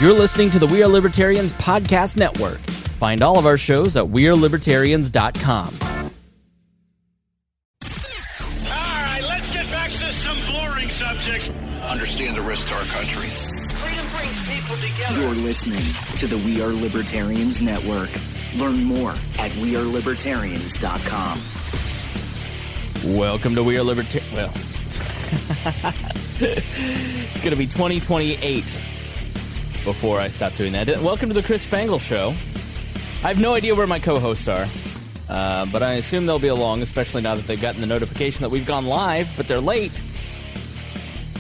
You're listening to the We Are Libertarians Podcast Network. Find all of our shows at wearelibertarians.com. All right, let's get back to some boring subjects. Understand the risk to our country. Freedom brings people together. You're listening to the We Are Libertarians Network. Learn more at wearelibertarians.com. Welcome to We Are Libertarians. Well, it's going to be 2028 before I stop doing that. Welcome to the Chris Spangle Show. I have no idea where my co-hosts are, but I assume they'll be along, especially now that they've gotten the notification that we've gone live, but they're late.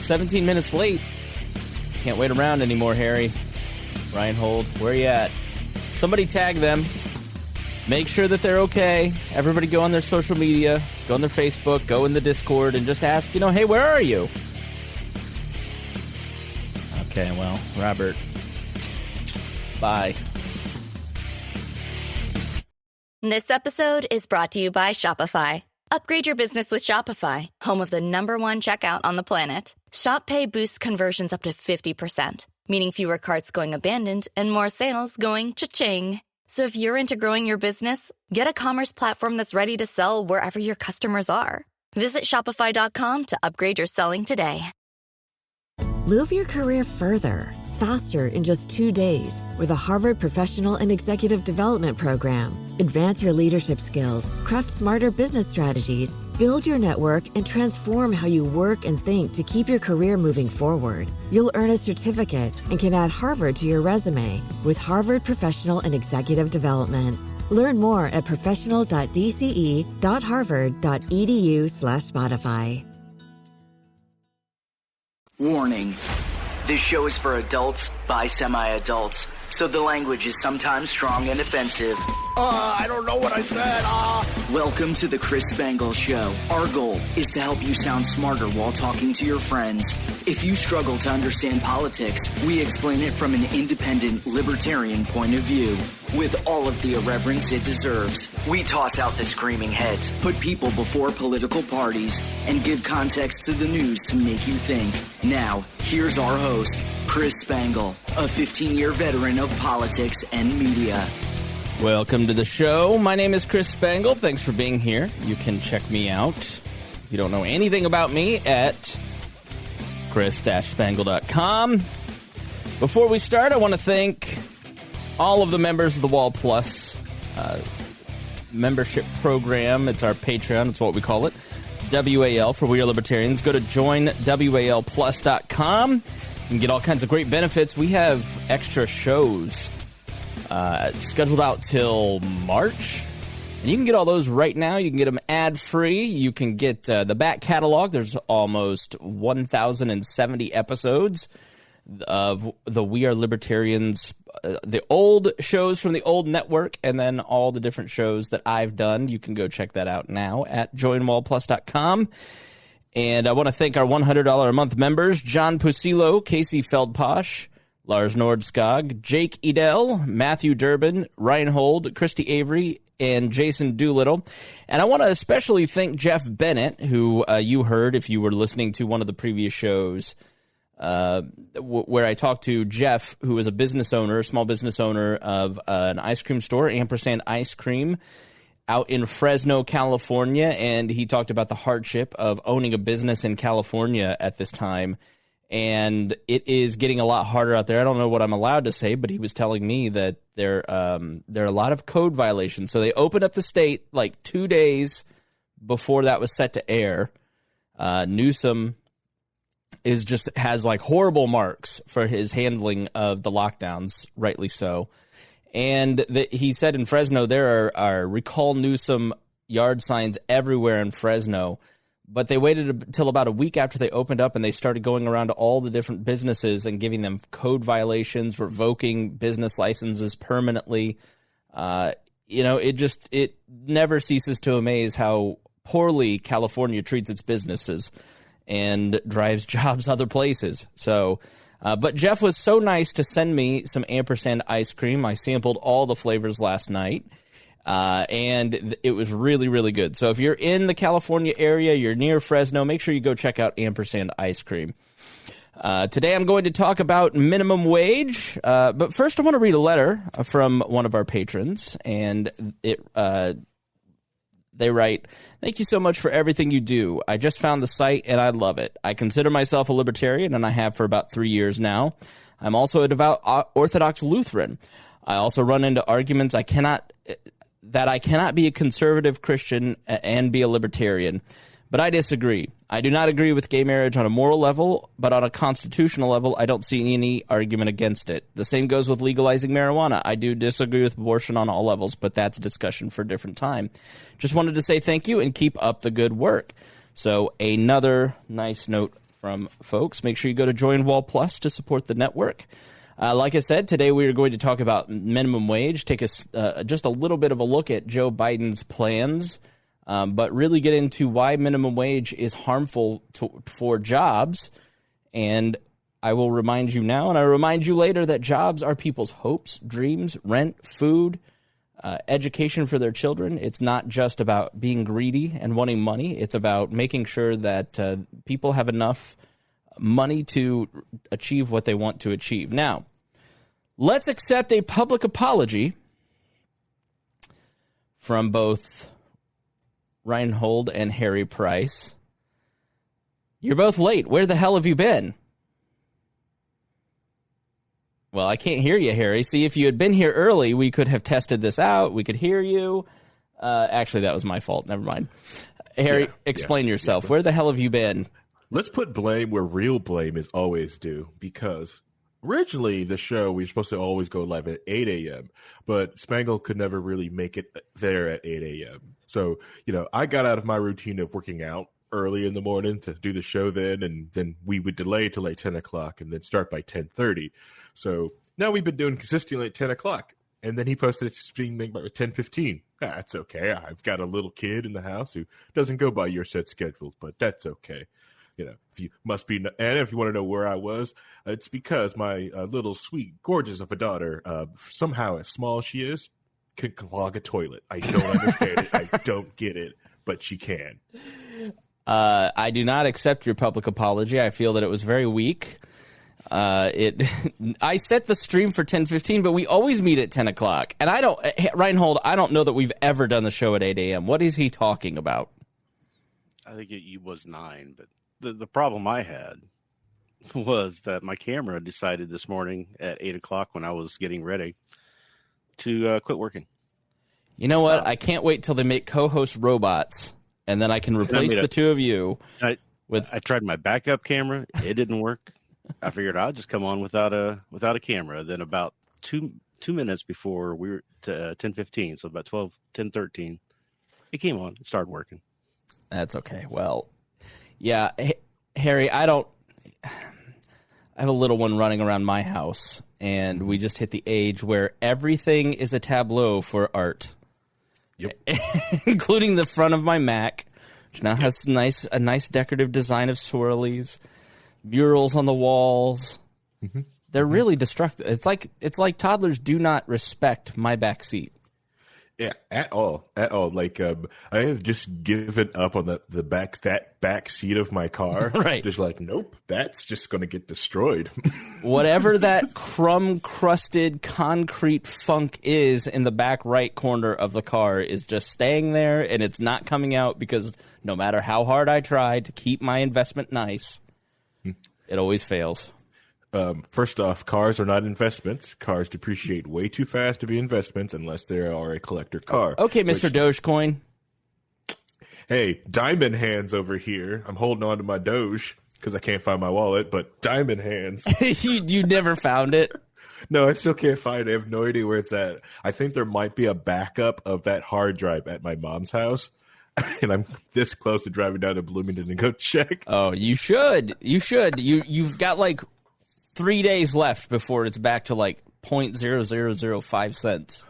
17 minutes late. Can't wait around anymore, Harry. Rhinehold, where you at? Somebody tag them. Make sure that they're okay. Everybody go on their social media, go on their Facebook, go in the Discord, and just ask, hey, where are you? Okay, well, Robert, bye. This episode is brought to you by Shopify. Upgrade your business with Shopify, home of the #1 checkout on the planet. Shop Pay boosts conversions up to 50%, meaning fewer carts going abandoned and more sales going cha-ching. So if you're into growing your business, get a commerce platform that's ready to sell wherever your customers are. Visit Shopify.com to upgrade your selling today. Move your career further, faster in just 2 days with a Harvard Professional and Executive Development Program. Advance your leadership skills, craft smarter business strategies, build your network, and transform how you work and think to keep your career moving forward. You'll earn a certificate and can add Harvard to your resume with Harvard Professional and Executive Development. Learn more at professional.dce.harvard.edu/Spotify. Warning. This show is for adults by semi-adults, so the language is sometimes strong and offensive. I don't know what I said. Welcome to the Chris Spangle Show. Our goal is to help you sound smarter while talking to your friends. If you struggle to understand politics, we explain it from an independent, libertarian point of view. With all of the irreverence it deserves, we toss out the screaming heads, put people before political parties, and give context to the news to make you think. Now, here's our host, Chris Spangle, a 15-year veteran of politics and media. Welcome to the show. My name is Chris Spangle. Thanks for being here. You can check me out, if you don't know anything about me, at chris-spangle.com. Before we start, I want to thank all of the members of the Wall Plus membership program. It's our Patreon. It's what we call it. WAL for We Are Libertarians. Go to joinwalplus.com and get all kinds of great benefits. We have extra shows scheduled out till March. And you can get all those right now. You can get them ad-free. You can get the back catalog. There's almost 1,070 episodes of the We Are Libertarians, the old shows from the old network, and then all the different shows that I've done. You can go check that out now at joinwalplus.com. And I want to thank our $100 a month members, John Pusilo, Casey Feldposh, Lars Nordskog, Jake Edel, Matthew Durbin, Rhinehold, Christy Avery, and Jason Doolittle. And I want to especially thank Jeff Bennett, who you heard if you were listening to one of the previous shows, where I talked to Jeff, who is a business owner, a small business owner of an ice cream store, Ampersand Ice Cream, out in Fresno, California. And he talked about the hardship of owning a business in California at this time. And it is getting a lot harder out there. I don't know what I'm allowed to say, but he was telling me that there are a lot of code violations. So they opened up the state like 2 days before that was set to air. Newsom has like horrible marks for his handling of the lockdowns, rightly so. And he said in Fresno there are recall Newsom yard signs everywhere in Fresno. But they waited until about a week after they opened up, and they started going around to all the different businesses and giving them code violations, revoking business licenses permanently. It never ceases to amaze how poorly California treats its businesses and drives jobs other places. So, but Jeff was so nice to send me some Ampersand ice cream. I sampled all the flavors last night. And it was really, really good. So if you're in the California area, you're near Fresno, make sure you go check out Ampersand Ice Cream. Today I'm going to talk about minimum wage, but first I want to read a letter from one of our patrons, and they write, "Thank you so much for everything you do. I just found the site and I love it. I consider myself a libertarian, and I have for about 3 years now. I'm also a devout Orthodox Lutheran. I also run into arguments I cannot be a conservative Christian and be a libertarian. But I disagree. I do not agree with gay marriage on a moral level, but on a constitutional level, I don't see any argument against it. The same goes with legalizing marijuana. I do disagree with abortion on all levels, but that's a discussion for a different time. Just wanted to say thank you and keep up the good work." So another nice note from folks. Make sure you go to Join Wall Plus to support the network. Like I said, today we are going to talk about minimum wage, take just a little bit of a look at Joe Biden's plans, but really get into why minimum wage is harmful for jobs. And I will remind you now, and I remind you later, that jobs are people's hopes, dreams, rent, food, education for their children. It's not just about being greedy and wanting money. It's about making sure that people have enough money to achieve what they want to achieve. Now, let's accept a public apology from both Rhinehold and Harry Price. You're both late. Where the hell have you been? Well, I can't hear you, Harry. See, if you had been here early, we could have tested this out. We could hear you. Actually, that was my fault. Never mind. Harry, explain yourself. Where the hell have you been? Let's put blame where real blame is always due, because originally the show, we were supposed to always go live at 8 a.m., but Spangle could never really make it there at 8 a.m. So, I got out of my routine of working out early in the morning to do the show then, and then we would delay till like 10 o'clock and then start by 10:30. So now we've been doing consistently at 10 o'clock. And then he posted it's being made by 10:15. That's okay. I've got a little kid in the house who doesn't go by your set schedules, but that's okay. If you must be, and if you want to know where I was, it's because my little sweet, gorgeous of a daughter, somehow as small as she is, can clog a toilet. I don't understand it. I don't get it, but she can. I do not accept your public apology. I feel that it was very weak. I set the stream for 10:15, but we always meet at 10 o'clock. And Rhinehold, I don't know that we've ever done the show at 8 a.m. What is he talking about? I think it was 9, but the problem I had was that my camera decided this morning at 8 o'clock when I was getting ready to quit working. You know what? I can't wait till they make co-host robots, and then I can replace the two of you. I tried my backup camera. It didn't work. I figured I'd just come on without a camera. Then about two minutes before we were to 10:15, so about 10:13, it came on. It started working. That's okay. Well, yeah, Harry, I have a little one running around my house, and we just hit the age where everything is a tableau for art. Yep. Including the front of my Mac, which now has a nice decorative design of swirlies, murals on the walls. Mm-hmm. They're really destructive. It's like toddlers do not respect my back seat. Yeah, at all. Like I have just given up on that back seat of my car. Right. Just like, nope, that's just going to get destroyed. Whatever that crumb-crusted concrete funk is in the back right corner of the car is just staying there, and it's not coming out because no matter how hard I try to keep my investment nice, it always fails. First off, cars are not investments. Cars depreciate way too fast to be investments unless they are a collector car. Okay, Mr. Dogecoin. Hey, diamond hands over here. I'm holding on to my Doge because I can't find my wallet, but diamond hands. you never found it? No, I still can't find it. I have no idea where it's at. I think there might be a backup of that hard drive at my mom's house. And I'm this close to driving down to Bloomington to go check. Oh, you should. You've got like 3 days left before it's back to like 0.0005 cents.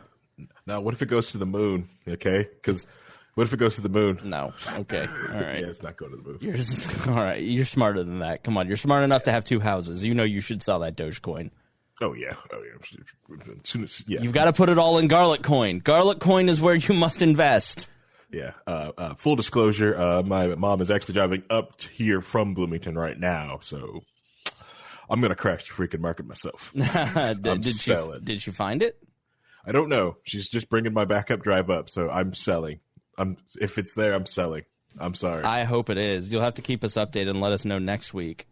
Now, what if it goes to the moon? Okay, because what if it goes to the moon? No. Okay. All right. Yeah, it's not going to the moon. All right. You're smarter than that. Come on. You're smart enough to have two houses. You know you should sell that Dogecoin. Oh yeah. As soon as, yeah. You've got to put it all in Garlic Coin. Garlic Coin is where you must invest. Yeah. Full disclosure, my mom is actually driving up here from Bloomington right now, so I'm going to crash the freaking market myself. Did you find it? I don't know. She's just bringing my backup drive up, so I'm selling. If it's there, I'm selling. I'm sorry. I hope it is. You'll have to keep us updated and let us know next week.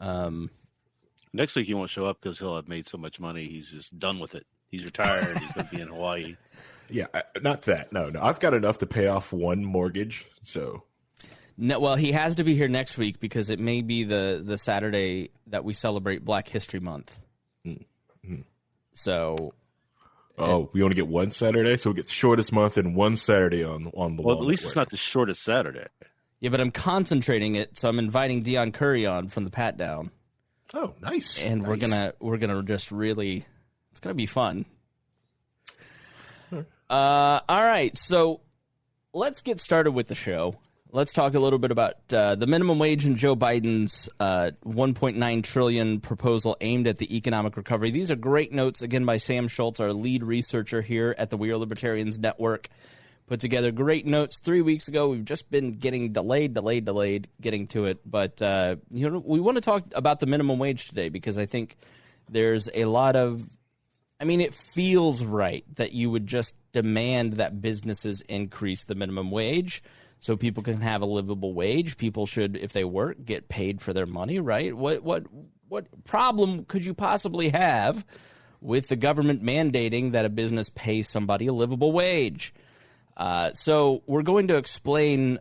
Next week he won't show up because he'll have made so much money. He's just done with it. He's retired. He's going to be in Hawaii. Yeah, not that. No. I've got enough to pay off one mortgage, so. No, well, he has to be here next week because it may be the Saturday that we celebrate Black History Month. Mm-hmm. So. Oh, we only get one Saturday, so we get the shortest month and one Saturday on the Well, at least it's not the shortest Saturday. Yeah, but I'm concentrating it, so I'm inviting Dion Curry on from the Pat Down. Oh, nice. And nice. we're gonna just really, it's gonna be fun. All right, so let's get started with the show. Let's talk a little bit about the minimum wage and Joe Biden's $1.9 trillion proposal aimed at the economic recovery. These are great notes, again, by Sam Schultz, our lead researcher here at the We Are Libertarians Network. Put together great notes 3 weeks ago. We've just been getting delayed getting to it. But, we want to talk about the minimum wage today because I think there's a lot of – it feels right that you would just demand that businesses increase the minimum wage so people can have a livable wage. People should, if they work, get paid for their money, right? What problem could you possibly have with the government mandating that a business pay somebody a livable wage? So we're going to explain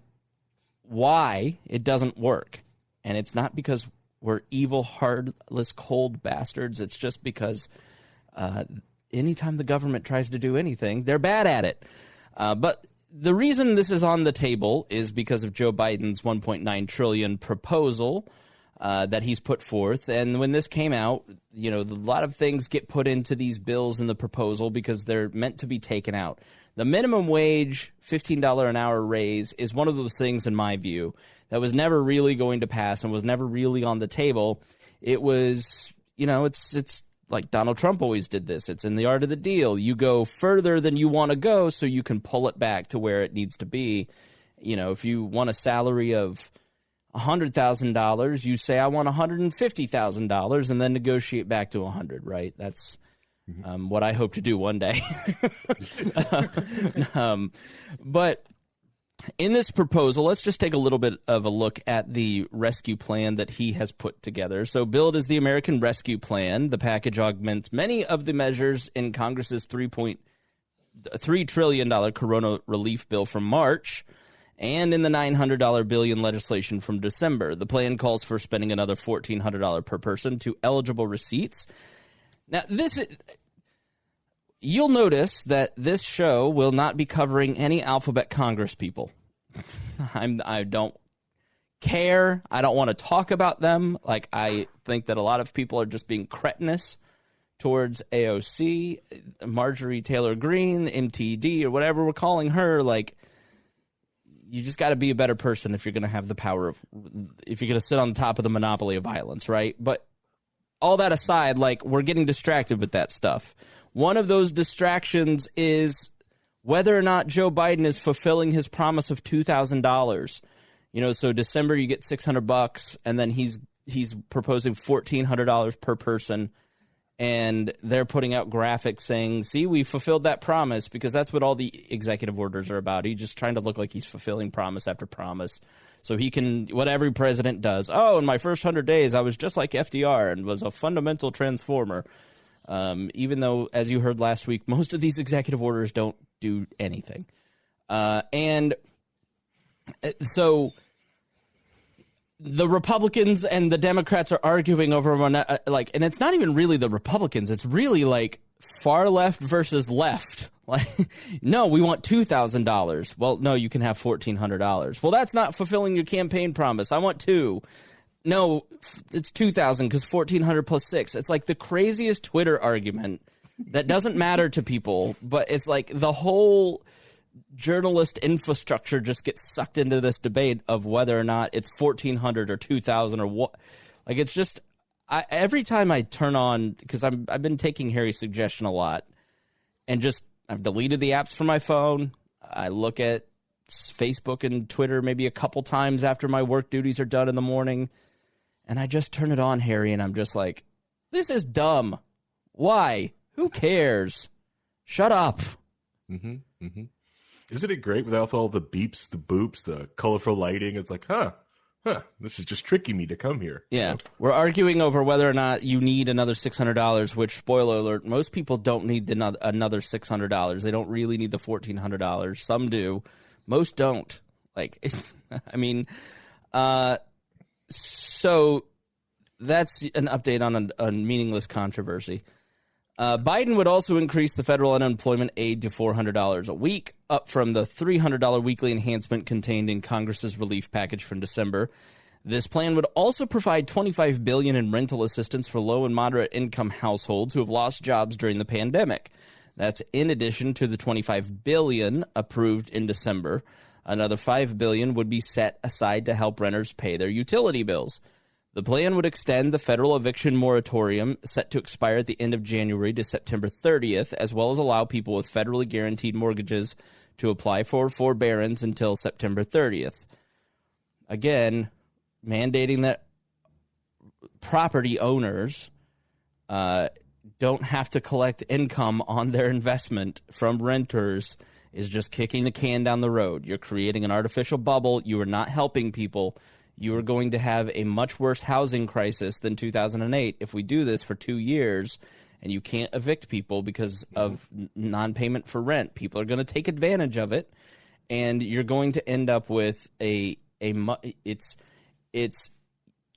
why it doesn't work. And it's not because we're evil, heartless, cold bastards. It's just because anytime the government tries to do anything, they're bad at it. But the reason this is on the table is because of Joe Biden's $1.9 trillion proposal that he's put forth. And when this came out, a lot of things get put into these bills in the proposal because they're meant to be taken out. The minimum wage, $15 an hour raise, is one of those things, in my view, that was never really going to pass and was never really on the table. It was, it's like Donald Trump always did this. It's in the art of the deal. You go further than you want to go so you can pull it back to where it needs to be. If you want a salary of $100,000, you say, I want $150,000 and then negotiate back to $100,000, right? That's what I hope to do one day. But in this proposal, let's just take a little bit of a look at the rescue plan that he has put together. So billed as the American Rescue Plan, the package augments many of the measures in Congress's $3.3 trillion corona relief bill from March and in the $900 billion legislation from December. The plan calls for spending another $1,400 per person to eligible receipts. Now, you'll notice that this show will not be covering any alphabet Congress people. I don't care. I don't want to talk about them. I think that a lot of people are just being cretinous towards AOC, Marjorie Taylor Greene, MTD, or whatever we're calling her. You just got to be a better person if you're going to have the power of, if you're going to sit on top of the monopoly of violence, right? But all that aside, we're getting distracted with that stuff. One of those distractions is whether or not Joe Biden is fulfilling his promise of $2,000. So December you get $600, and then he's proposing $1,400 per person, and they're putting out graphics saying, "See, we fulfilled that promise," because that's what all the executive orders are about. He's just trying to look like he's fulfilling promise after promise, so he can, what every president does. Oh, in my first 100 days, I was just like FDR and was a fundamental transformer. Even though, as you heard last week, most of these executive orders don't do anything. And so the Republicans and the Democrats are arguing over, and it's not even really the Republicans. It's really far left versus left. No, we want $2,000. Well, no, you can have $1,400. Well, that's not fulfilling your campaign promise. I want $2,000. No, it's $2,000 because $1,400 plus $6,000. It's the craziest Twitter argument that doesn't matter to people, but it's the whole journalist infrastructure just gets sucked into this debate of whether or not it's $1,400 or $2,000 or what. It's just every time I turn on, because I've been taking Harry's suggestion a lot, and I've deleted the apps from my phone. I look at Facebook and Twitter maybe a couple times after my work duties are done in the morning. And I just turn it on, Harry, and I'm just like, this is dumb. Why? Who cares? Shut up. Mm-hmm. Mm-hmm. Isn't it great without all the beeps, the boops, the colorful lighting? It's like, this is just tricking me to come here. Yeah. You know? We're arguing over whether or not you need another $600, which, spoiler alert, most people don't need another $600. They don't really need the $1,400. Some do. Most don't. Like, I mean, so that's an update on a meaningless controversy. Biden would also increase the federal unemployment aid to $400 a week, up from the $300 weekly enhancement contained in Congress's relief package from December. This plan would also provide $25 billion in rental assistance for low and moderate income households who have lost jobs during the pandemic. That's in addition to the $25 billion approved in December. Another $5 billion would be set aside to help renters pay their utility bills. The plan would extend the federal eviction moratorium set to expire at the end of January to September 30th, as well as allow people with federally guaranteed mortgages to apply for forbearance until September 30th. Again, mandating that property owners don't have to collect income on their investment from renters is just kicking the can down the road. You're creating an artificial bubble. You are not helping people. You are going to have a much worse housing crisis than 2008 if we do this for 2 years and you can't evict people because of non-payment for rent. People are going to take advantage of it, and you're going to end up with it's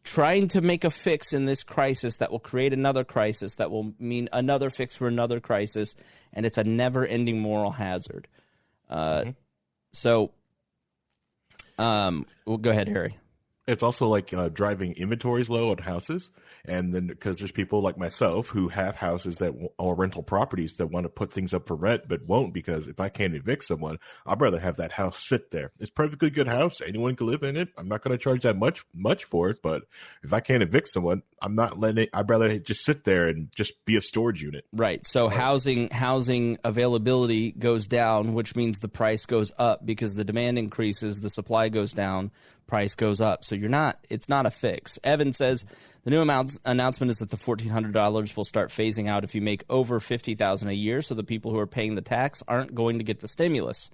trying to make a fix in this crisis that will create another crisis that will mean another fix for another crisis, and it's a never-ending moral hazard. So, well, go ahead, Harry. It's also like driving inventories low on houses. And then because there's people like myself who have houses that are rental properties that want to put things up for rent, but won't, because if I can't evict someone, I'd rather have that house sit there. It's a perfectly good house. Anyone can live in it. I'm not going to charge that much for it. But if I can't evict someone, I'm not letting it. I'd rather just sit there and just be a storage unit. Right. So housing availability goes down, which means the price goes up because the demand increases, the supply goes down, price goes up. So it's not a fix. Evan says the new announcement is that the $1,400 will start phasing out if you make over $50,000 a year. So the people who are paying the tax aren't going to get the stimulus.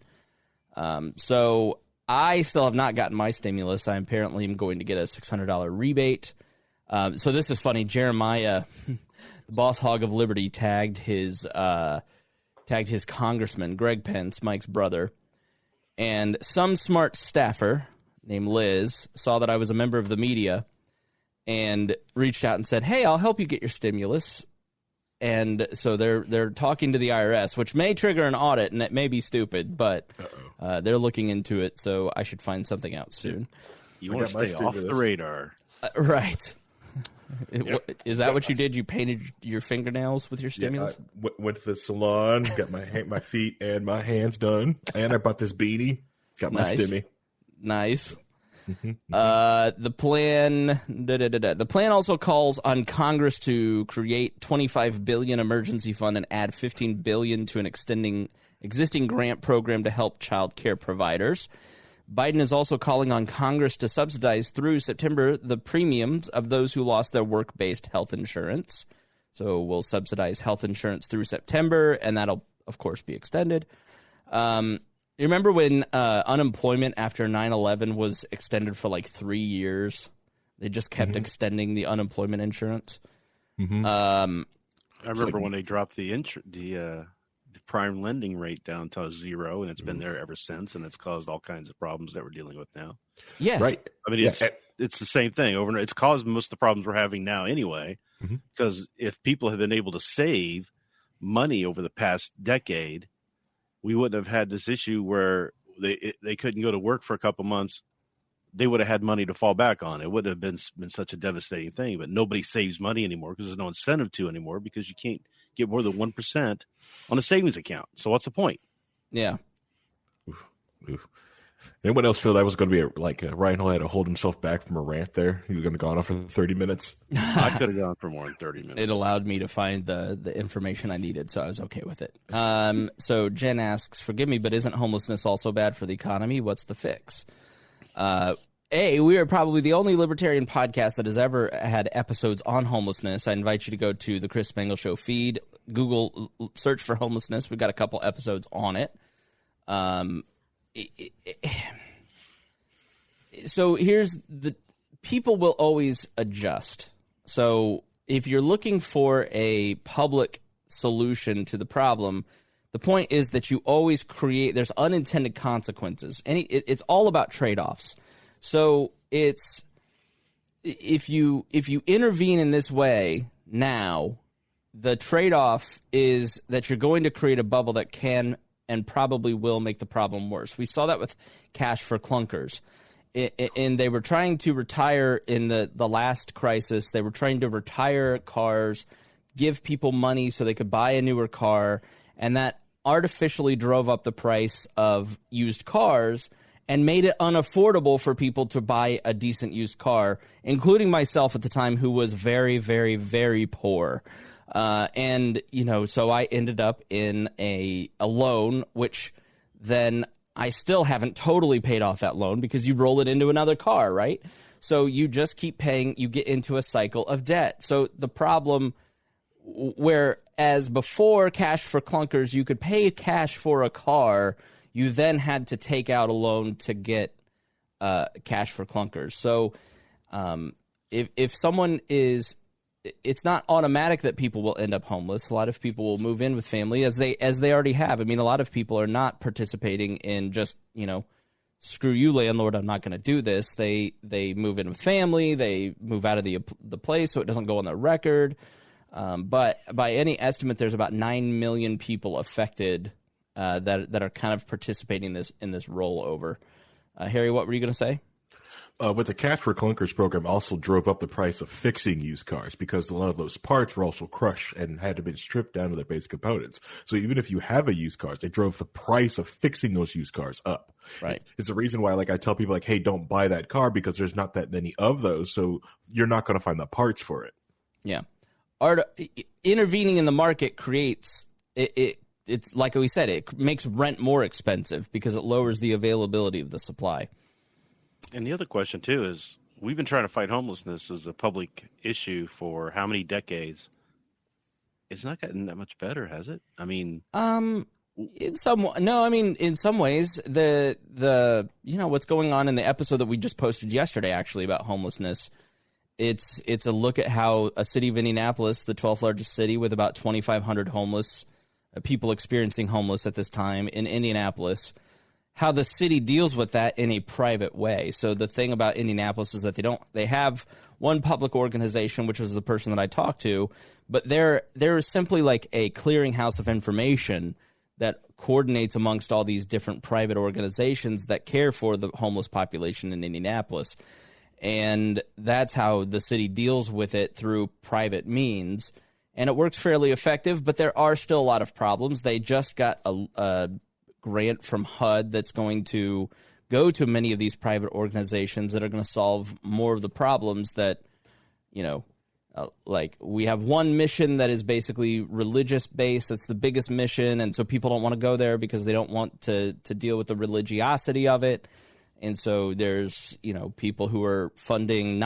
So I still have not gotten my stimulus. I apparently am going to get a $600 rebate. So this is funny. Jeremiah, the boss hog of Liberty, tagged his congressman, Greg Pence, Mike's brother, and some smart staffer named Liz saw that I was a member of the media and reached out and said, "Hey, I'll help you get your stimulus." And so they're talking to the IRS, which may trigger an audit, and it may be stupid, but they're looking into it. So I should find something out soon. You want to stay off the radar, right? Is that what you did? You painted your fingernails with your stimulus? Yeah, I went to the salon, got my feet and my hands done, and I bought this beanie. Got my stimmy. Nice. The plan also calls on Congress to create $25 billion emergency fund and add $15 billion to an existing grant program to help child care providers. Biden is also calling on Congress to subsidize through September the premiums of those who lost their work-based health insurance. So we'll subsidize health insurance through September, and that'll, of course, be extended. You remember when unemployment after 9/11 was extended for like 3 years? They just kept extending the unemployment insurance. I remember when they dropped the prime lending rate down to 0, and it's been there ever since, and it's caused all kinds of problems that we're dealing with now. Yeah, right. I mean, it's the same thing over and it's caused most of the problems we're having now anyway. Because if people have been able to save money over the past decade, we wouldn't have had this issue where they couldn't go to work for a couple months. They would have had money to fall back on. It wouldn't have been such a devastating thing. But nobody saves money anymore because there's no incentive to anymore, because you can't get more than 1% on a savings account. So what's the point? Yeah. Oof. Anyone else feel that was going to be like Rhinehold had to hold himself back from a rant there? He was going to go on for 30 minutes. I could have gone for more than 30 minutes. It allowed me to find the information I needed, so I was okay with it. So Jen asks, forgive me, but isn't homelessness also bad for the economy? What's the fix? We are probably the only libertarian podcast that has ever had episodes on homelessness. I invite you to go to the Chris Spangle Show feed, Google, search for homelessness. We've got a couple episodes on it. So here's the people will always adjust. So if you're looking for a public solution to the problem, the point is that you always there's unintended consequences. It's all about trade-offs. So it's if you intervene in this way now, the trade-off is that you're going to create a bubble that can and probably will make the problem worse. We saw that with cash for clunkers. And they were trying to retire in the last crisis. They were trying to retire cars, give people money so they could buy a newer car, and that artificially drove up the price of used cars and made it unaffordable for people to buy a decent used car, including myself at the time, who was very, very, very poor. And, so I ended up in a loan, which then I still haven't totally paid off that loan because you roll it into another car, right? So you just keep paying, you get into a cycle of debt. So the problem, whereas before cash for clunkers, you could pay cash for a car, you then had to take out a loan to get cash for clunkers. So if someone is, it's not automatic that people will end up homeless. A lot of people will move in with family as they already have. I mean, a lot of people are not participating in just, screw you, landlord, I'm not going to do this. They move in with family. They move out of the place so it doesn't go on their record. But by any estimate, there's about 9 million people affected that are kind of participating in this rollover. Harry, what were you going to say? But the Cash for Clunkers program also drove up the price of fixing used cars because a lot of those parts were also crushed and had to be stripped down to their basic components. So even if you have a used car, they drove the price of fixing those used cars up. Right. It's a reason why, I tell people, hey, don't buy that car because there's not that many of those, so you're not going to find the parts for it. Yeah. Intervening in the market creates it's like we said, it makes rent more expensive because it lowers the availability of the supply. And the other question, too, is we've been trying to fight homelessness as a public issue for how many decades? It's not gotten that much better, has it? I mean... in some ways, the what's going on in the episode that we just posted yesterday, actually, about homelessness, it's a look at how a city of Indianapolis, the 12th largest city with about 2,500 homeless people experiencing homeless at this time in Indianapolis, how the city deals with that in a private way. So the thing about Indianapolis is that they have one public organization, which was the person that I talked to, but there is simply like a clearinghouse of information that coordinates amongst all these different private organizations that care for the homeless population in Indianapolis. And that's how the city deals with it, through private means. And it works fairly effective, but there are still a lot of problems. They just got a grant from HUD that's going to go to many of these private organizations that are going to solve more of the problems that, like we have one mission that is basically religious based. That's the biggest mission. And so people don't want to go there because they don't want to deal with the religiosity of it. And so there's, people who are funding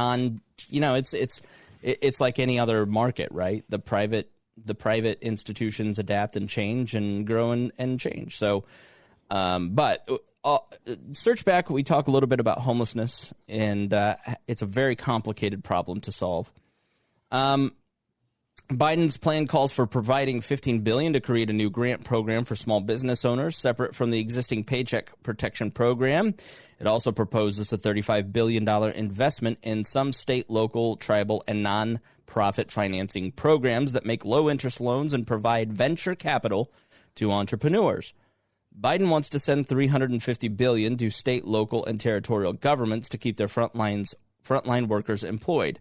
it's like any other market, right? The private institutions adapt and change and grow and change. So, but search back, we talk a little bit about homelessness, and it's a very complicated problem to solve. Biden's plan calls for providing $15 billion to create a new grant program for small business owners, separate from the existing Paycheck Protection Program. It also proposes a $35 billion investment in some state, local, tribal, and non-profit financing programs that make low-interest loans and provide venture capital to entrepreneurs. Biden wants to send $350 billion to state, local, and territorial governments to keep their frontline workers employed,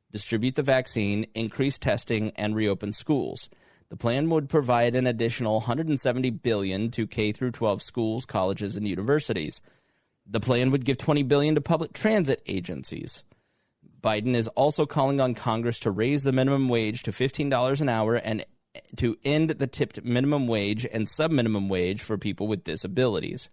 distribute the vaccine, increase testing, and reopen schools. The plan would provide an additional $170 billion to K-12 schools, colleges, and universities. The plan would give $20 billion to public transit agencies. Biden is also calling on Congress to raise the minimum wage to $15 an hour and to end the tipped minimum wage and sub-minimum wage for people with disabilities.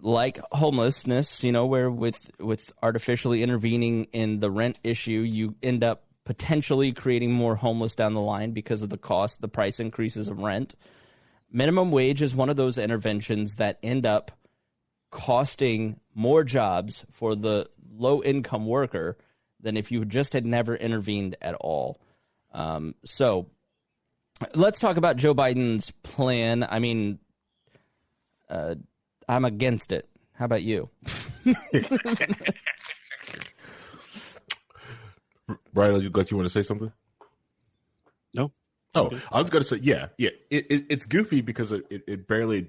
like homelessness, where with artificially intervening in the rent issue, you end up potentially creating more homeless down the line because of the price increases of rent. Minimum wage is one of those interventions that end up costing more jobs for the low-income worker than if you just had never intervened at all. So let's talk about Joe Biden's plan. I mean, I'm against it. How about you? Brian, you want to say something? No. Oh, I was going to say, yeah. It's goofy because it barely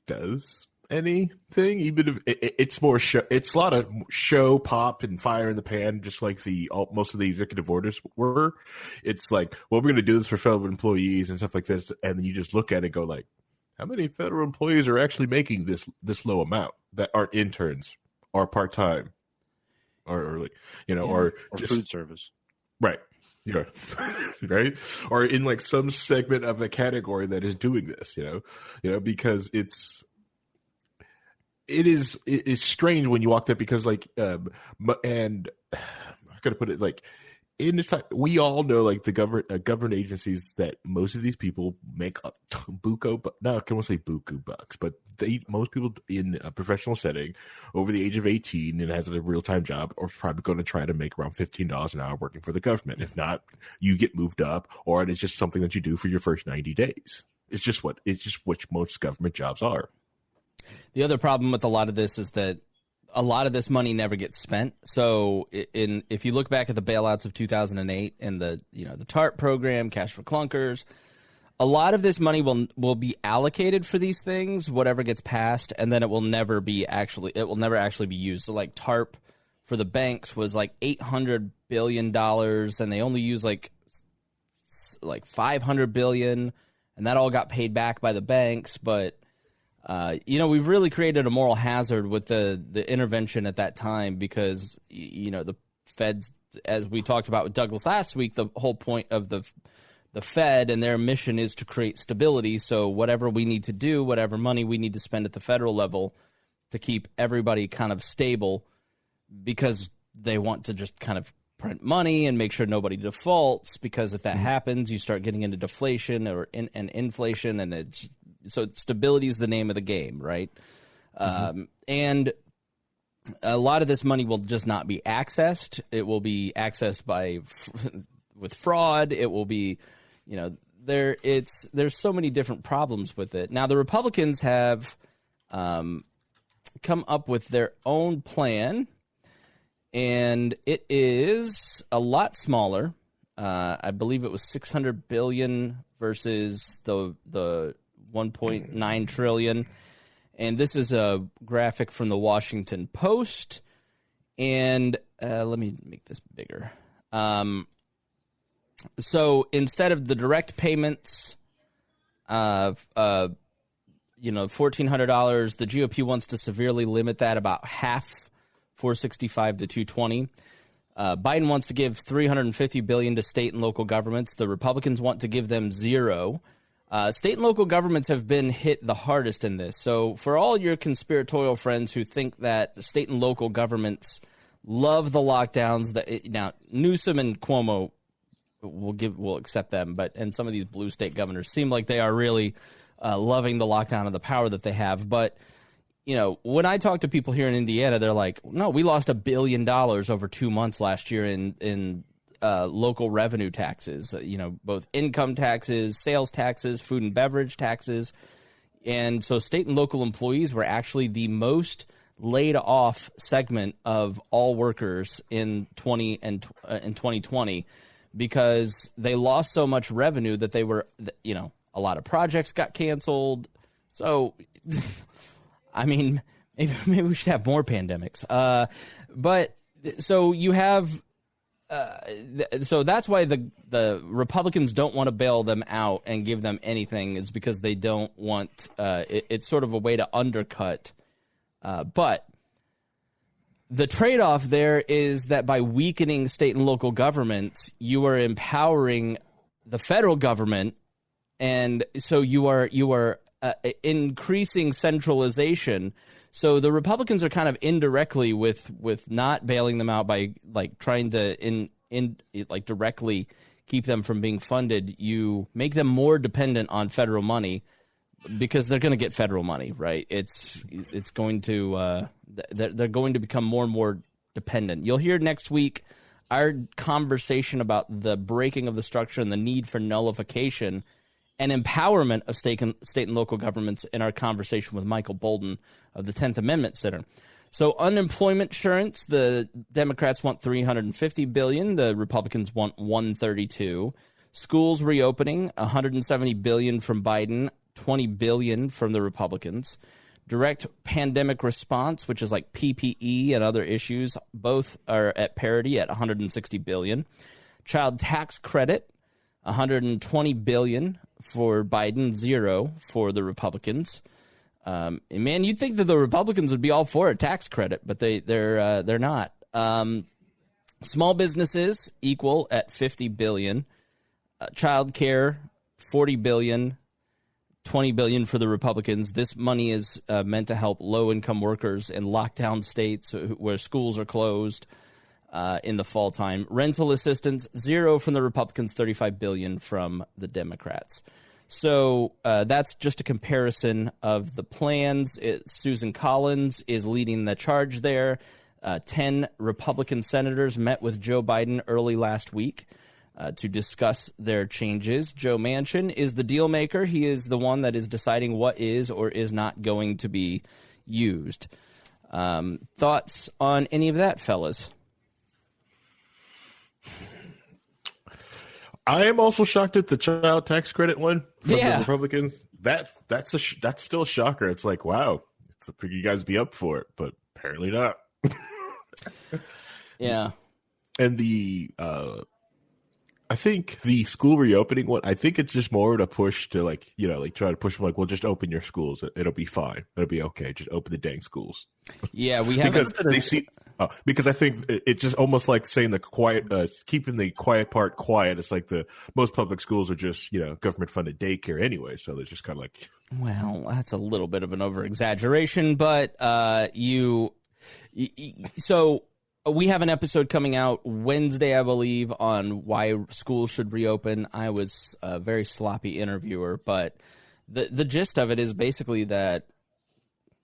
does anything. Even if it's more show, it's a lot of show, pop, and fire in the pan, just like most of the executive orders were. It's like, well, we're going to do this for federal employees and stuff like this, and then you just look at it and go like, how many federal employees are actually making this low amount that aren't interns or part time, or just food service, right? Yeah, right. Or in like some segment of a category that is doing this, because it's strange when you walk there because and I'm gonna put it like. In this time, we all know, like the government agencies, that most of these people make buku bucks, but most people in a professional setting over the age of 18 and has a real time job are probably going to try to make around $15 an hour working for the government. If not, you get moved up, or it's just something that you do for your first 90 days. It's just what most government jobs are. The other problem with a lot of this is that a lot of this money never gets spent. So if you look back at the bailouts of 2008 and the TARP program, Cash for Clunkers, a lot of this money will be allocated for these things, whatever gets passed, and then it will never actually be used. So like TARP for the banks was like $800 billion, and they only use like $500 billion, and that all got paid back by the banks, but we've really created a moral hazard with the intervention at that time because, the feds, as we talked about with Douglas last week, the whole point of the Fed and their mission is to create stability. So whatever we need to do, whatever money we need to spend at the federal level to keep everybody kind of stable, because they want to just kind of print money and make sure nobody defaults, because if that happens, you start getting into deflation and inflation, and so stability is the name of the game, right? And a lot of this money will just not be accessed. It will be accessed with fraud. It will be, there's so many different problems with it. Now, the Republicans have come up with their own plan, and it is a lot smaller. I believe it was $600 billion versus the 1.9 trillion. And this is a graphic from the Washington Post. And let me make this bigger. So instead of the direct payments of $1,400, the GOP wants to severely limit that, about half, $465 to $220. Biden wants to give $350 billion to state and local governments. The Republicans want to give them zero. State and local governments have been hit the hardest in this. So for all your conspiratorial friends who think that state and local governments love the lockdowns, now Newsom and Cuomo will accept them, and some of these blue state governors seem like they are really loving the lockdown and the power that they have. But when I talk to people here in Indiana, they're like, "No, we lost $1 billion over 2 months last year in local revenue taxes, both income taxes, sales taxes, food and beverage taxes." And so state and local employees were actually the most laid off segment of all workers in 2020 because they lost so much revenue that they were, a lot of projects got canceled. So, I mean, maybe we should have more pandemics. But so you have... so that's why the Republicans don't want to bail them out and give them anything, is because they don't want it's sort of a way to undercut. But the trade-off there is that by weakening state and local governments, you are empowering the federal government, and so you are increasing centralization. So the Republicans are kind of indirectly with not bailing them out by like trying to like directly keep them from being funded. You make them more dependent on federal money because they're going to get federal money, right? It's going to they're going to become more and more dependent. You'll hear next week our conversation about the breaking of the structure and the need for nullification and empowerment of state and local governments in our conversation with Michael Bolden of the 10th Amendment Center. So unemployment insurance, the Democrats want $350 billion. The Republicans want $132. Schools reopening, $170 billion from Biden, $20 billion from the Republicans. Direct pandemic response, which is like PPE and other issues, both are at parity at $160 billion. Child tax credit, $120 billion for Biden, $0 for the Republicans. Man, you'd think that the Republicans would be all for a tax credit, but they're not. Small businesses equal at $50 billion. Child care, $40 billion. $20 billion for the Republicans. This money is meant to help low-income workers in lockdown states where schools are closed in the fall time. Rental assistance, $0 from the Republicans, $35 billion from the Democrats. So that's just a comparison of the plans. Susan Collins is leading the charge there. 10 Republican senators met with Joe Biden early last week to discuss their changes. Joe Manchin is the deal maker. He is the one that is deciding what is or is not going to be used. Thoughts on any of that, fellas? I am also shocked at the child tax credit one from the Republicans. That's still a shocker. It's like, wow, you guys be up for it, but apparently not. Yeah. And I think the school reopening one, I think it's just more of a push to try to push them like, well, just open your schools. It'll be fine. It'll be okay. Just open the dang schools. Yeah, we have because I think it's just almost like saying the quiet, keeping the quiet part quiet. It's like most public schools are just, government funded daycare anyway. So they're just kind of like, well, that's a little bit of an over exaggeration, but so we have an episode coming out Wednesday, I believe, on why schools should reopen. I was a very sloppy interviewer, but the gist of it is basically that,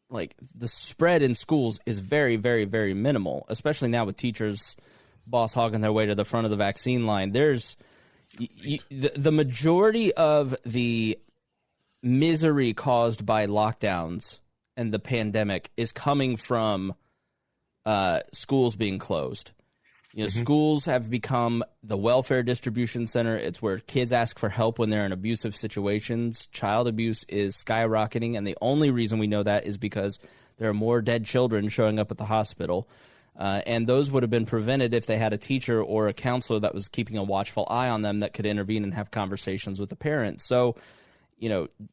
like, the spread in schools is very, very, very minimal, especially now with teachers boss hogging their way to the front of the vaccine line. There's the majority of the misery caused by lockdowns and the pandemic is coming from schools being closed. Schools have become the welfare distribution center. It's where kids ask for help when they're in abusive situations. Child abuse is skyrocketing, and the only reason we know that is because there are more dead children showing up at the hospital. And those would have been prevented if they had a teacher or a counselor that was keeping a watchful eye on them that could intervene and have conversations with the parents. So,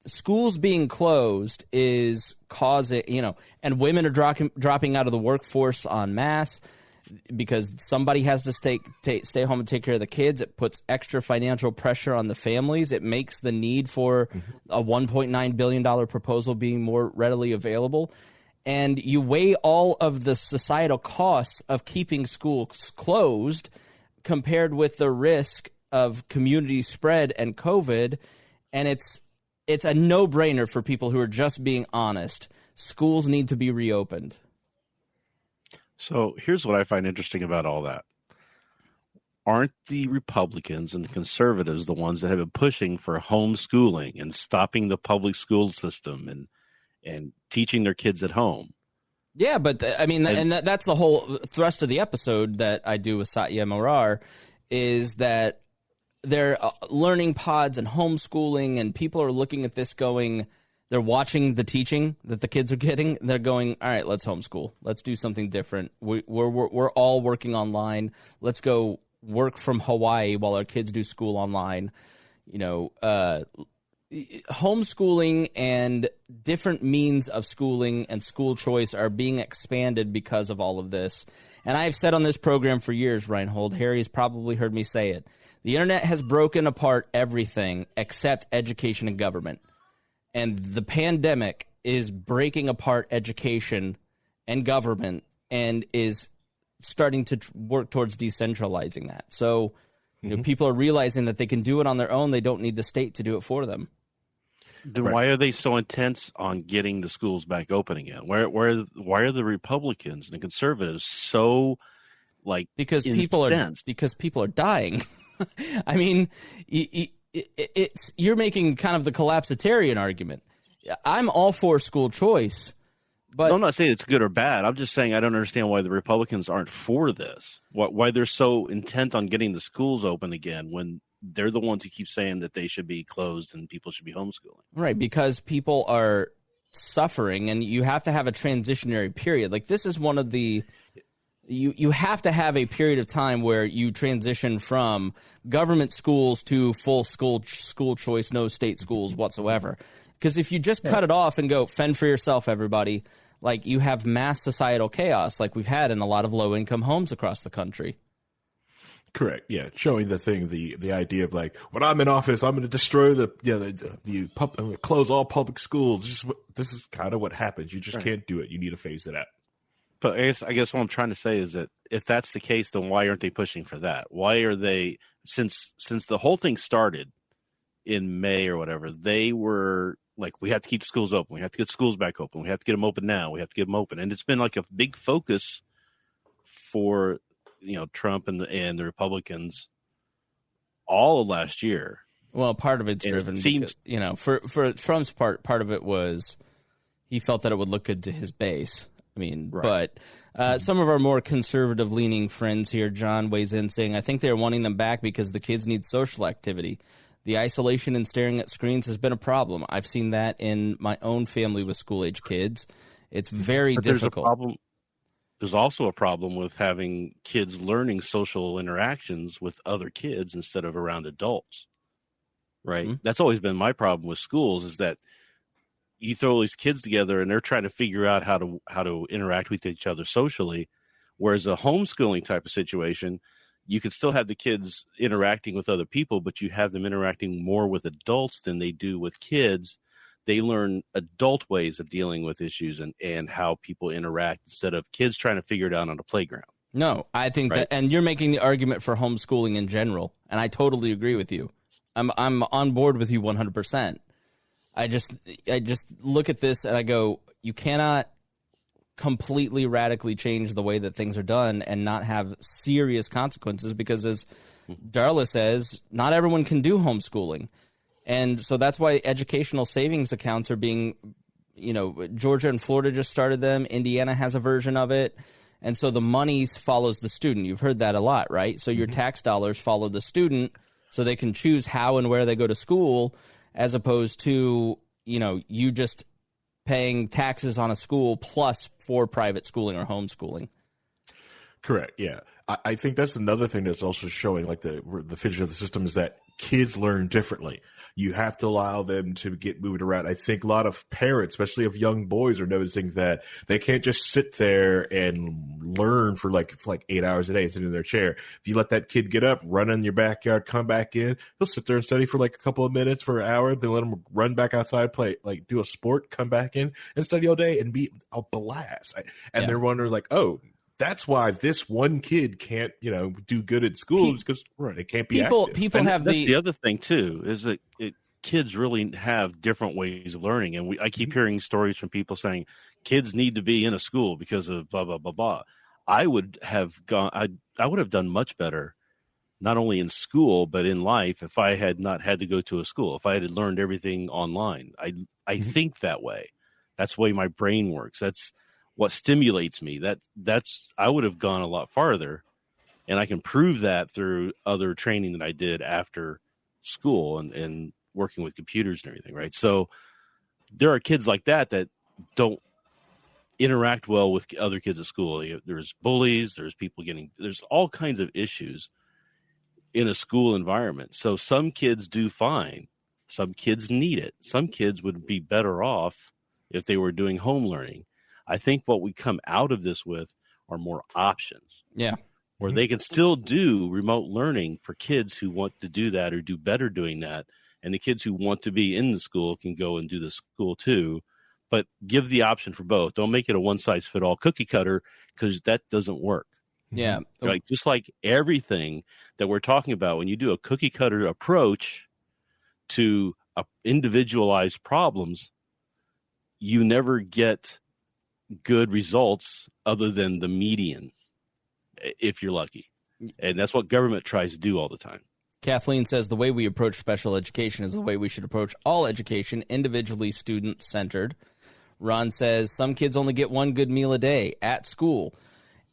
schools being closed is causing, and women are dropping out of the workforce en masse because somebody has to stay home and take care of the kids. It puts extra financial pressure on the families. It makes the need for a $1.9 billion proposal being more readily available. And you weigh all of the societal costs of keeping schools closed compared with the risk of community spread and COVID, and it's a no-brainer for people who are just being honest. Schools need to be reopened. So here's what I find interesting about all that. Aren't the Republicans and the conservatives the ones that have been pushing for homeschooling and stopping the public school system and teaching their kids at home? Yeah, but that's the whole thrust of the episode that I do with Satya Morar, is that they're learning pods and homeschooling, and people are looking at this going, they're watching the teaching that the kids are getting. They're going, all right, let's homeschool. Let's do something different. We're all working online. Let's go work from Hawaii while our kids do school online. Homeschooling and different means of schooling and school choice are being expanded because of all of this. And I've said on this program for years, Rhinehold, Harry's probably heard me say it. The internet has broken apart everything except education and government. And the pandemic is breaking apart education and government and is starting to work towards decentralizing that. So, people are realizing that they can do it on their own. They don't need the state to do it for them. Then why are they so intense on getting the schools back open again? Why are the Republicans and the conservatives so because incensed? people are dying. I mean, you're making kind of the collapsitarian argument. I'm all for school choice, but I'm not saying it's good or bad. I'm just saying I don't understand why the Republicans aren't for this. Why they're so intent on getting the schools open again when they're the ones who keep saying that they should be closed and people should be homeschooling. Right, because people are suffering, and you have to have a transitionary period. Like, this is one of the you have to have a period of time where you transition from government schools to full school choice, no state schools whatsoever. Because if you just cut it off and go fend for yourself, everybody, like, you have mass societal chaos like we've had in a lot of low-income homes across the country. Correct. Yeah, showing the idea of like, when I'm in office, I'm going to destroy I'm going to close all public schools. This is kind of what happens. You just can't do it. You need to phase it out. But I guess what I'm trying to say is that if that's the case, then why aren't they pushing for that? Why are they, since the whole thing started in May or whatever, they were like, we have to keep schools open. We have to get schools back open. We have to get them open now. We have to get them open. And it's been like a big focus for, Trump and the Republicans all of last year. Well, part of it's driven because, for Trump's part of it was he felt that it would look good to his base. I mean, right. But some of our more conservative-leaning friends here, John weighs in saying, I think they're wanting them back because the kids need social activity. The isolation and staring at screens has been a problem. I've seen that in my own family with school-age kids. It's very difficult. There's also a problem with having kids learning social interactions with other kids instead of around adults, right? Mm-hmm. That's always been my problem with schools, is that you throw these kids together and they're trying to figure out how to interact with each other socially. Whereas a homeschooling type of situation, you could still have the kids interacting with other people, but you have them interacting more with adults than they do with kids. They learn adult ways of dealing with issues and how people interact instead of kids trying to figure it out on a playground. No, I think that, and you're making the argument for homeschooling in general, and I totally agree with you. I'm on board with you 100%. I just look at this and I go, you cannot completely radically change the way that things are done and not have serious consequences, because as Darla says, not everyone can do homeschooling. And so that's why educational savings accounts are being, Georgia and Florida just started them. Indiana has a version of it. And so the money follows the student. You've heard that a lot, right? So your tax dollars follow the student so they can choose how and where they go to school, as opposed to, you just paying taxes on a school plus for private schooling or homeschooling. Correct. Yeah. I think that's another thing that's also showing, like, the fissure of the system, is that kids learn differently. You have to allow them to get moved around. I think a lot of parents, especially of young boys, are noticing that they can't just sit there and learn for like 8 hours a day, sitting in their chair. If you let that kid get up, run in your backyard, come back in, he'll sit there and study for like a couple of minutes, for an hour. Then let him run back outside, play, like, do a sport, come back in and study all day and be a blast. And they're wondering, like, oh, that's why this one kid can't, do good at school, because they can't be active. People and have that's the other thing too, is that kids really have different ways of learning. And I keep hearing stories from people saying kids need to be in a school because of blah, blah, blah, blah. I would have done much better, not only in school, but in life, if I had not had to go to a school, if I had learned everything online. I think that way. That's the way my brain works. That's what stimulates me. I would have gone a lot farther, and I can prove that through other training that I did after school and working with computers and everything, right? So there are kids like that don't interact well with other kids at school. There's bullies, there's all kinds of issues in a school environment. So some kids do fine. Some kids need it. Some kids would be better off if they were doing home learning. I think what we come out of this with are more options. Yeah. Where they can still do remote learning for kids who want to do that or do better doing that, and the kids who want to be in the school can go and do the school too. But give the option for both. Don't make it a one-size-fit-all cookie cutter, because that doesn't work. Yeah. Like, just like everything that we're talking about, when you do a cookie cutter approach to individualized problems, you never get good results other than the median, if you're lucky. And that's what government tries to do all the time. Kathleen says the way we approach special education is the way we should approach all education, individually student-centered. Ron says some kids only get one good meal a day at school.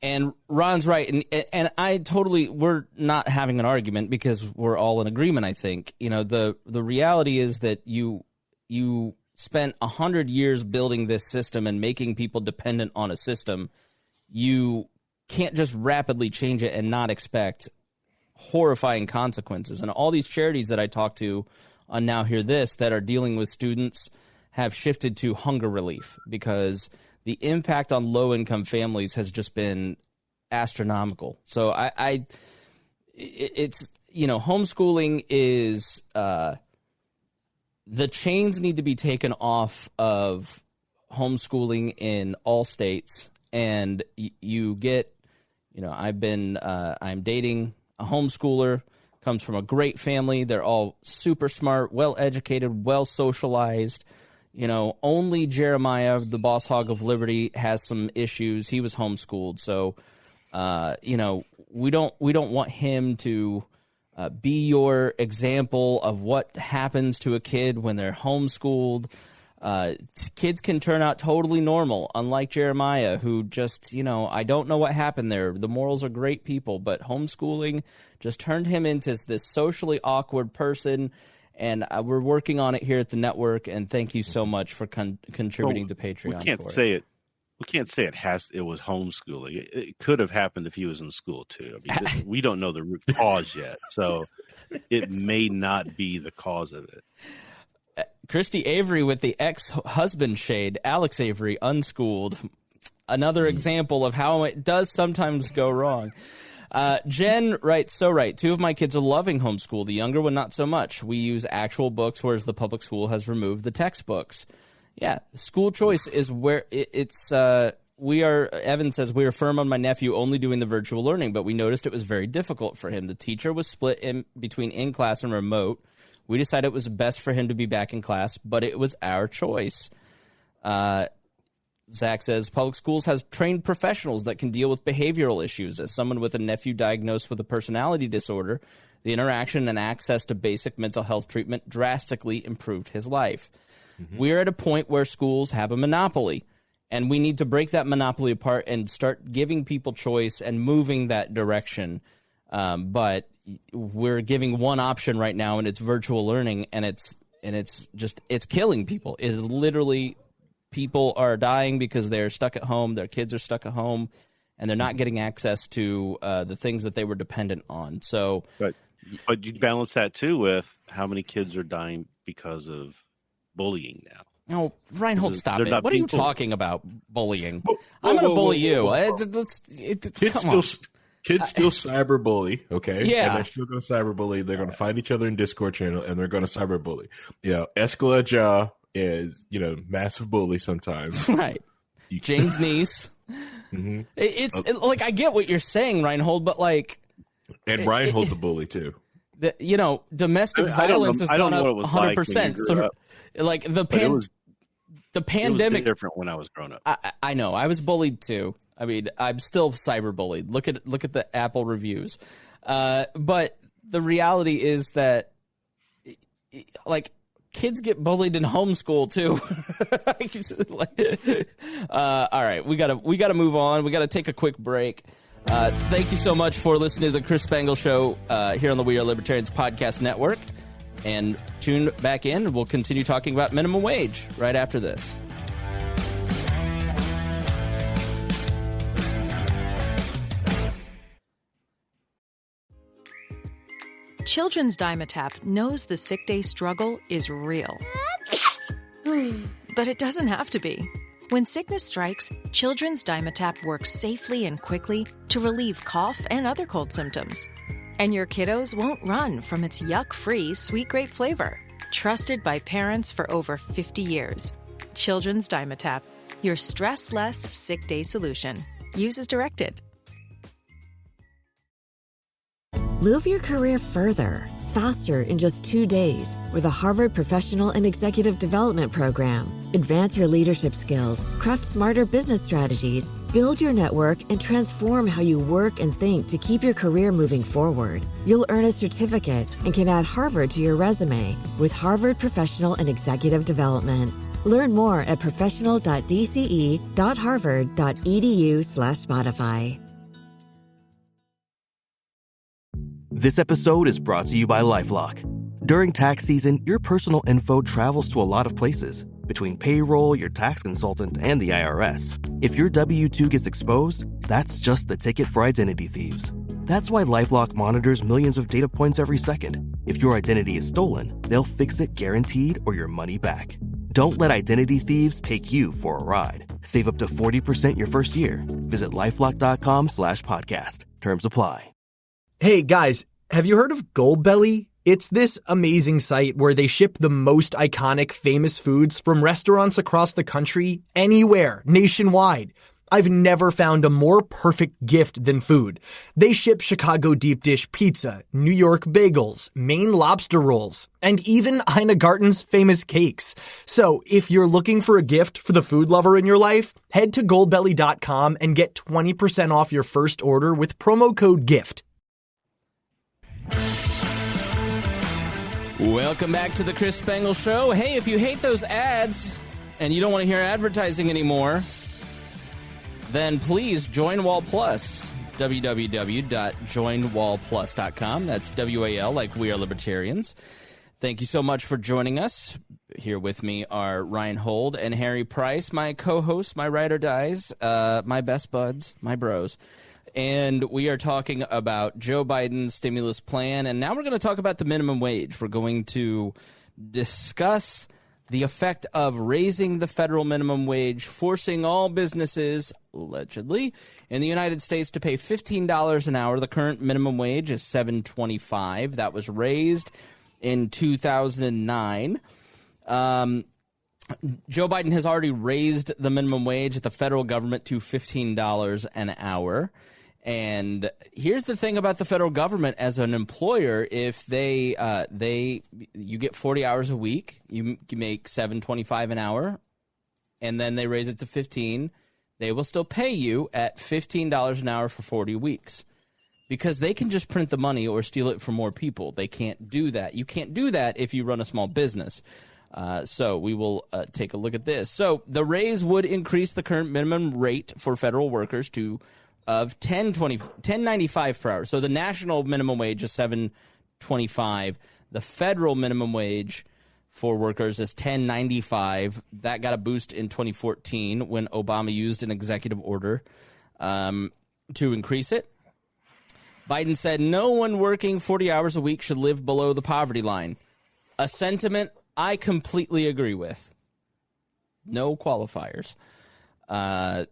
And Ron's right. And I totally, we're not having an argument because we're all in agreement, I think. You know, the reality is that you spent 100 years building this system and making people dependent on a system. You can't just rapidly change it and not expect horrifying consequences. And all these charities that I talk to on Now Hear This that are dealing with students have shifted to hunger relief, because the impact on low-income families has just been astronomical. So it's, you know, homeschooling is, the chains need to be taken off of homeschooling in all states. And you get, you know, I'm dating a homeschooler, comes from a great family. They're all super smart, well-educated, well-socialized. You know, only Jeremiah, the boss hog of Liberty, has some issues. He was homeschooled. So, you know, we don't want him to be your example of what happens to a kid when they're homeschooled. Kids can turn out totally normal, unlike Jeremiah, who just, you know, I don't know what happened there. The Morals are great people, but homeschooling just turned him into this socially awkward person. And we're working on it here at the network. And thank you so much for contributing to Patreon. We can't say it. We can't say it was homeschooling. It could have happened if he was in school too. I mean, we don't know the root cause yet, so it may not be the cause of it. Christy Avery with the ex-husband shade. Alex Avery, unschooled. Another example of how it does sometimes go wrong. Jen writes, so right. 2 of my kids are loving homeschool. The younger one, not so much. We use actual books, whereas the public school has removed the textbooks. Yeah, school choice is where Evan says, we are firm on my nephew only doing the virtual learning, but we noticed it was very difficult for him. The teacher was split in between in-class and remote. We decided it was best for him to be back in class, but it was our choice. Zach says, public schools has trained professionals that can deal with behavioral issues. As someone with a nephew diagnosed with a personality disorder, the interaction and access to basic mental health treatment drastically improved his life. Mm-hmm. We're at a point where schools have a monopoly, and we need to break that monopoly apart and start giving people choice and moving that direction. But we're giving one option right now, and it's virtual learning, and it's killing people. It's literally, people are dying because they're stuck at home, their kids are stuck at home, and they're not getting access to the things that they were dependent on. So, but you balance that too with how many kids are dying because of bullying now. No, Rhinehold, stop it. What are you talking about, bullying? I'm going to bully you. Kids still cyberbully, okay? Yeah. And they're still going to cyberbully. They're going to find each other in Discord channel, and they're going to cyberbully. You know, Escala is, you know, massive bully sometimes. Right. James Neese. Mm-hmm. It's like, I get what you're saying, Rhinehold, but like... And Rhinehold's a bully, too. You know, domestic violence has gone up 100%. Like the pandemic. It was different when I was growing up. I know. I was bullied too. I mean, I'm still cyberbullied. Look at the Apple reviews. But the reality is that, like, kids get bullied in homeschool too. All right, we gotta move on. We gotta take a quick break. Thank you so much for listening to the Chris Spangle Show here on the We Are Libertarians Podcast Network. And tune back in. We'll continue talking about minimum wage right after this. Children's Dimetapp knows the sick day struggle is real. But it doesn't have to be. When sickness strikes, Children's Dimetapp works safely and quickly to relieve cough and other cold symptoms. And your kiddos won't run from its yuck-free sweet grape flavor. trusted by parents for over 50 years. Children's Dimetapp, your stress-less sick day solution. Use as directed. Move your career further, faster in just 2 days with a Harvard Professional and Executive Development Program. Advance your leadership skills, craft smarter business strategies, build your network, and transform how you work and think to keep your career moving forward. You'll earn a certificate and can add Harvard to your resume with Harvard Professional and Executive Development. Learn more at professional.dce.harvard.edu/Spotify. This episode is brought to you by LifeLock. During tax season, your personal info travels to a lot of places. Between payroll, your tax consultant, and the IRS. If your W-2 gets exposed, that's just the ticket for identity thieves. That's why LifeLock monitors millions of data points every second. If your identity is stolen, they'll fix it guaranteed or your money back. Don't let identity thieves take you for a ride. Save up to 40% your first year. Visit LifeLock.com/podcast. Terms apply. Hey guys, have you heard of Goldbelly? It's this amazing site where they ship the most iconic famous foods from restaurants across the country, anywhere, nationwide. I've never found a more perfect gift than food. They ship Chicago deep dish pizza, New York bagels, Maine lobster rolls, and even Ina Garten's famous cakes. So if you're looking for a gift for the food lover in your life, head to goldbelly.com and get 20% off your first order with promo code GIFT. Welcome back to the Chris Spangle Show. Hey, if you hate those ads and you don't want to hear advertising anymore, then please join Wall Plus. www.joinwallplus.com. That's WAL, like we are libertarians. Thank you so much for joining us. Here with me are Rhinehold and Harry Price, my co-hosts, my ride or dies, my best buds, my bros. And we are talking about Joe Biden's stimulus plan, and now we're going to talk about the minimum wage. We're going to discuss the effect of raising the federal minimum wage, forcing all businesses, allegedly, in the United States to pay $15 an hour. The current minimum wage is $7.25. That was raised in 2009. Joe Biden has already raised the minimum wage at the federal government to $15 an hour. And here's the thing about the federal government as an employer: if you get 40 hours a week, you make $7.25 an hour, and then they raise it to 15, they will still pay you at $15 an hour for 40 weeks, because they can just print the money or steal it from more people. They can't do that. You can't do that if you run a small business. So we will take a look at this. So the raise would increase the current minimum rate for federal workers of $10.95 per hour. So the national minimum wage is $7.25. The federal minimum wage for workers is $10.95. That got a boost in 2014 when Obama used an executive order to increase it. Biden said no one working 40 hours a week should live below the poverty line. A sentiment I completely agree with. No qualifiers. How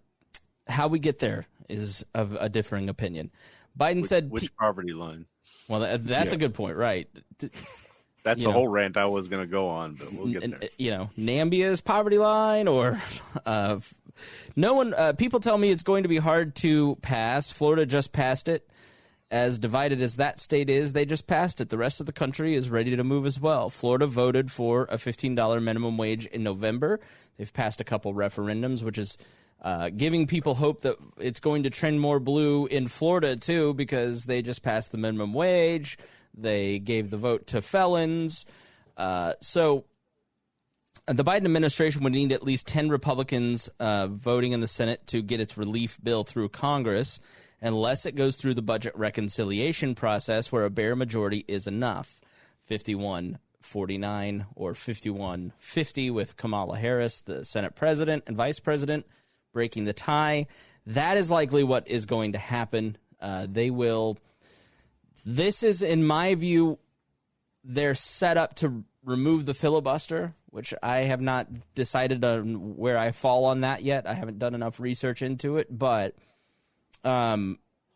we get there is of a differing opinion. Biden said... Which poverty line? Well, that's a good point, right? That's a whole rant I was going to go on, but we'll get there. Nambia's poverty line, or... no one... people tell me it's going to be hard to pass. Florida just passed it. As divided as that state is, they just passed it. The rest of the country is ready to move as well. Florida voted for a $15 minimum wage in November. They've passed a couple referendums, which is giving people hope that it's going to trend more blue in Florida, too, because they just passed the minimum wage. They gave the vote to felons. So the Biden administration would need at least 10 Republicans voting in the Senate to get its relief bill through Congress, unless it goes through the budget reconciliation process where a bare majority is enough. 51-49 or 51-50 with Kamala Harris, the Senate president and vice president, breaking the tie. That is likely what is going to happen. This is, in my view, they're set up to remove the filibuster, which I have not decided on where I fall on that yet. I haven't done enough research into it, but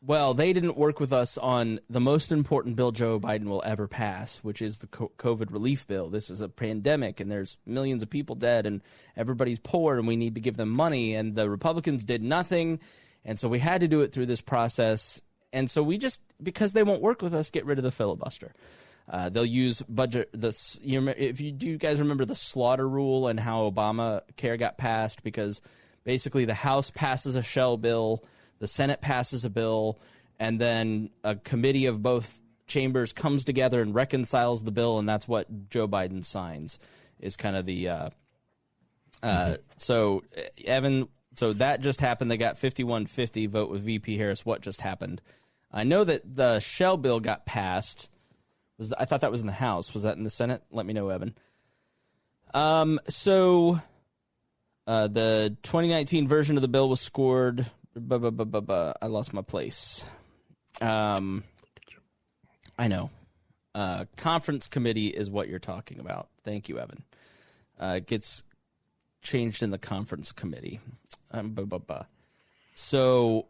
Well, they didn't work with us on the most important bill Joe Biden will ever pass, which is the COVID relief bill. This is a pandemic, and there's millions of people dead, and everybody's poor, and we need to give them money. And the Republicans did nothing, and so we had to do it through this process. And so we just, because they won't work with us, get rid of the filibuster. They'll use budget. If you guys remember the slaughter rule and how Obamacare got passed, because basically the House passes a shell bill, the Senate passes a bill, and then a committee of both chambers comes together and reconciles the bill, and that's what Joe Biden signs. Is kind of the so Evan. So that just happened. They got 51-50 vote with VP Harris. What just happened? I know that the shell bill got passed. I thought that was in the House. Was that in the Senate? Let me know, Evan. So the 2019 version of the bill was scored. I lost my place. I know. Conference committee is what you're talking about. Thank you, Evan. It gets changed in the conference committee. So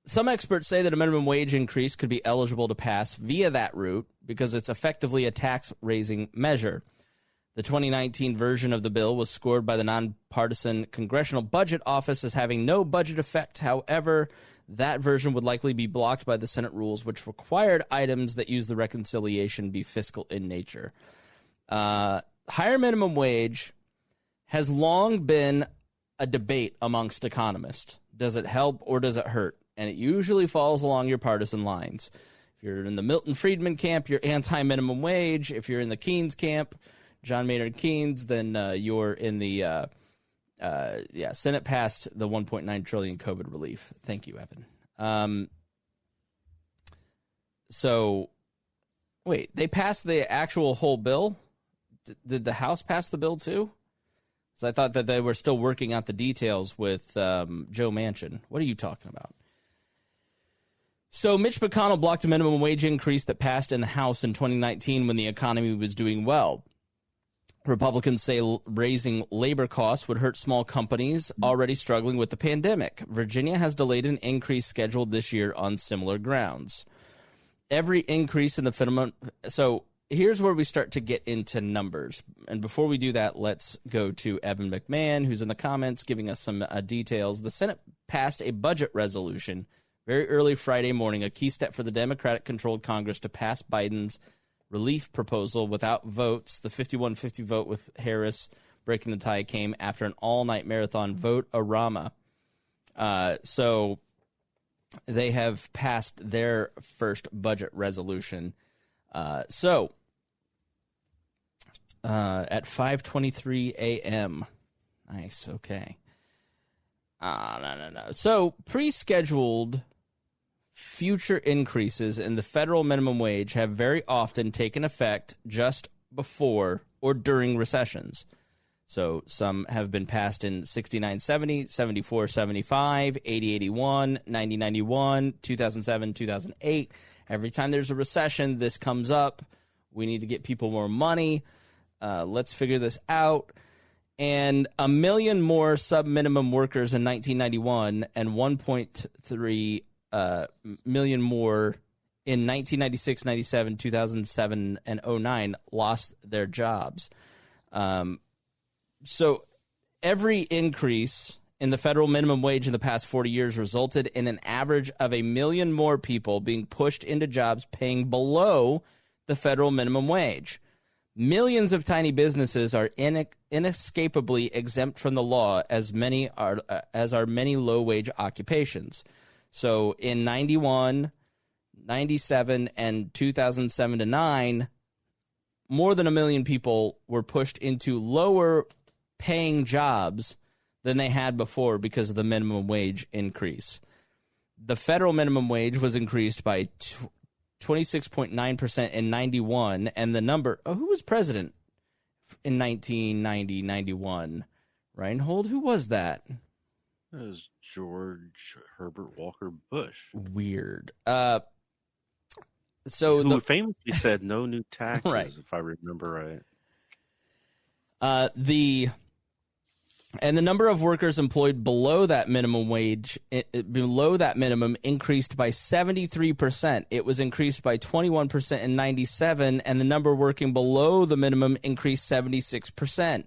some experts say that a minimum wage increase could be eligible to pass via that route because it's effectively a tax-raising measure. The 2019 version of the bill was scored by the nonpartisan Congressional Budget Office as having no budget effect. However, that version would likely be blocked by the Senate rules, which required items that use the reconciliation be fiscal in nature. Higher minimum wage has long been a debate amongst economists. Does it help or does it hurt? And it usually falls along your partisan lines. If you're in the Milton Friedman camp, you're anti-minimum wage. If you're in the Keynes camp, John Maynard Keynes, then you're in the Senate passed the $1.9 trillion COVID relief. Thank you, Evan. So, wait, they passed the actual whole bill? Did the House pass the bill too? So I thought that they were still working out the details with Joe Manchin. What are you talking about? So Mitch McConnell blocked a minimum wage increase that passed in the House in 2019 when the economy was doing well. Republicans say raising labor costs would hurt small companies already struggling with the pandemic. Virginia has delayed an increase scheduled this year on similar grounds. Every increase in the minimum. So here's where we start to get into numbers. And before we do that, let's go to Evan McMahon, who's in the comments giving us some details. The Senate passed a budget resolution very early Friday morning, a key step for the Democratic-controlled Congress to pass Biden's relief proposal without votes. The 51-50 vote with Harris breaking the tie came after an all-night marathon vote-a-rama. So they have passed their first budget resolution. At 5:23 a.m. Nice, okay. No. So pre-scheduled future increases in the federal minimum wage have very often taken effect just before or during recessions. So some have been passed in 69-70, 74-75, 80-81, 90-91, 2007-2008. Every time there's a recession, this comes up. We need to get people more money. Let's figure this out. And 1 million more sub-minimum workers in 1991 and 1.3 million more in 1996, 97, 2007, and 09 lost their jobs. So every increase in the federal minimum wage in the past 40 years resulted in an average of 1 million more people being pushed into jobs paying below the federal minimum wage. Millions of tiny businesses are inescapably exempt from the law, as are many low-wage occupations. So in 91, 97, and 2007-9, more than 1 million people were pushed into lower-paying jobs than they had before because of the minimum wage increase. The federal minimum wage was increased by 26.9% in 91, and the number who was president in 1990-91? Rhinehold? Who was that? It was George Herbert Walker Bush. Weird. Who famously said no new taxes, right. if I remember right. The And the number of workers employed below that minimum wage, below that minimum, increased by 73%. It was increased by 21% in 97, and the number working below the minimum increased 76%.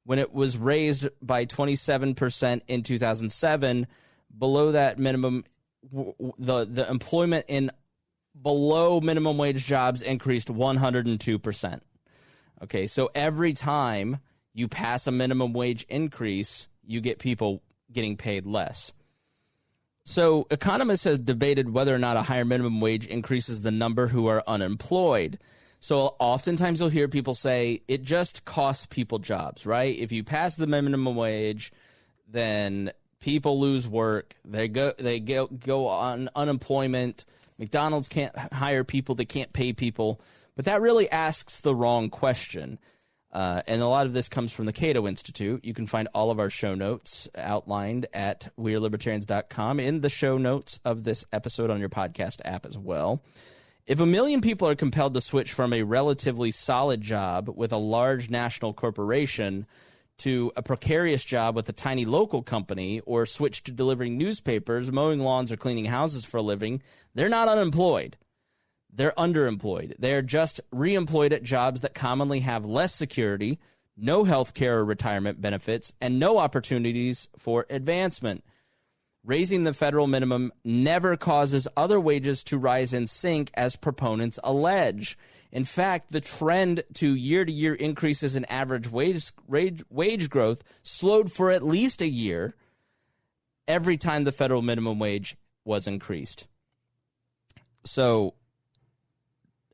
When it was raised by 27% in 2007, below that minimum, the employment in below minimum wage jobs increased 102%. Okay, so every time you pass a minimum wage increase, you get people getting paid less. So economists have debated whether or not a higher minimum wage increases the number who are unemployed. So oftentimes you'll hear people say it just costs people jobs, right? If you pass the minimum wage, then people lose work. They go on unemployment. McDonald's can't hire people. They can't pay people. But that really asks the wrong question. And a lot of this comes from the Cato Institute. You can find all of our show notes outlined at wearelibertarians.com in the show notes of this episode on your podcast app as well. If 1 million people are compelled to switch from a relatively solid job with a large national corporation to a precarious job with a tiny local company, or switch to delivering newspapers, mowing lawns, or cleaning houses for a living, they're not unemployed. They're underemployed. They're just reemployed at jobs that commonly have less security, no health care or retirement benefits, and no opportunities for advancement. Raising the federal minimum never causes other wages to rise in sync, as proponents allege. In fact, the trend to year-to-year increases in average wage growth slowed for at least a year every time the federal minimum wage was increased. So,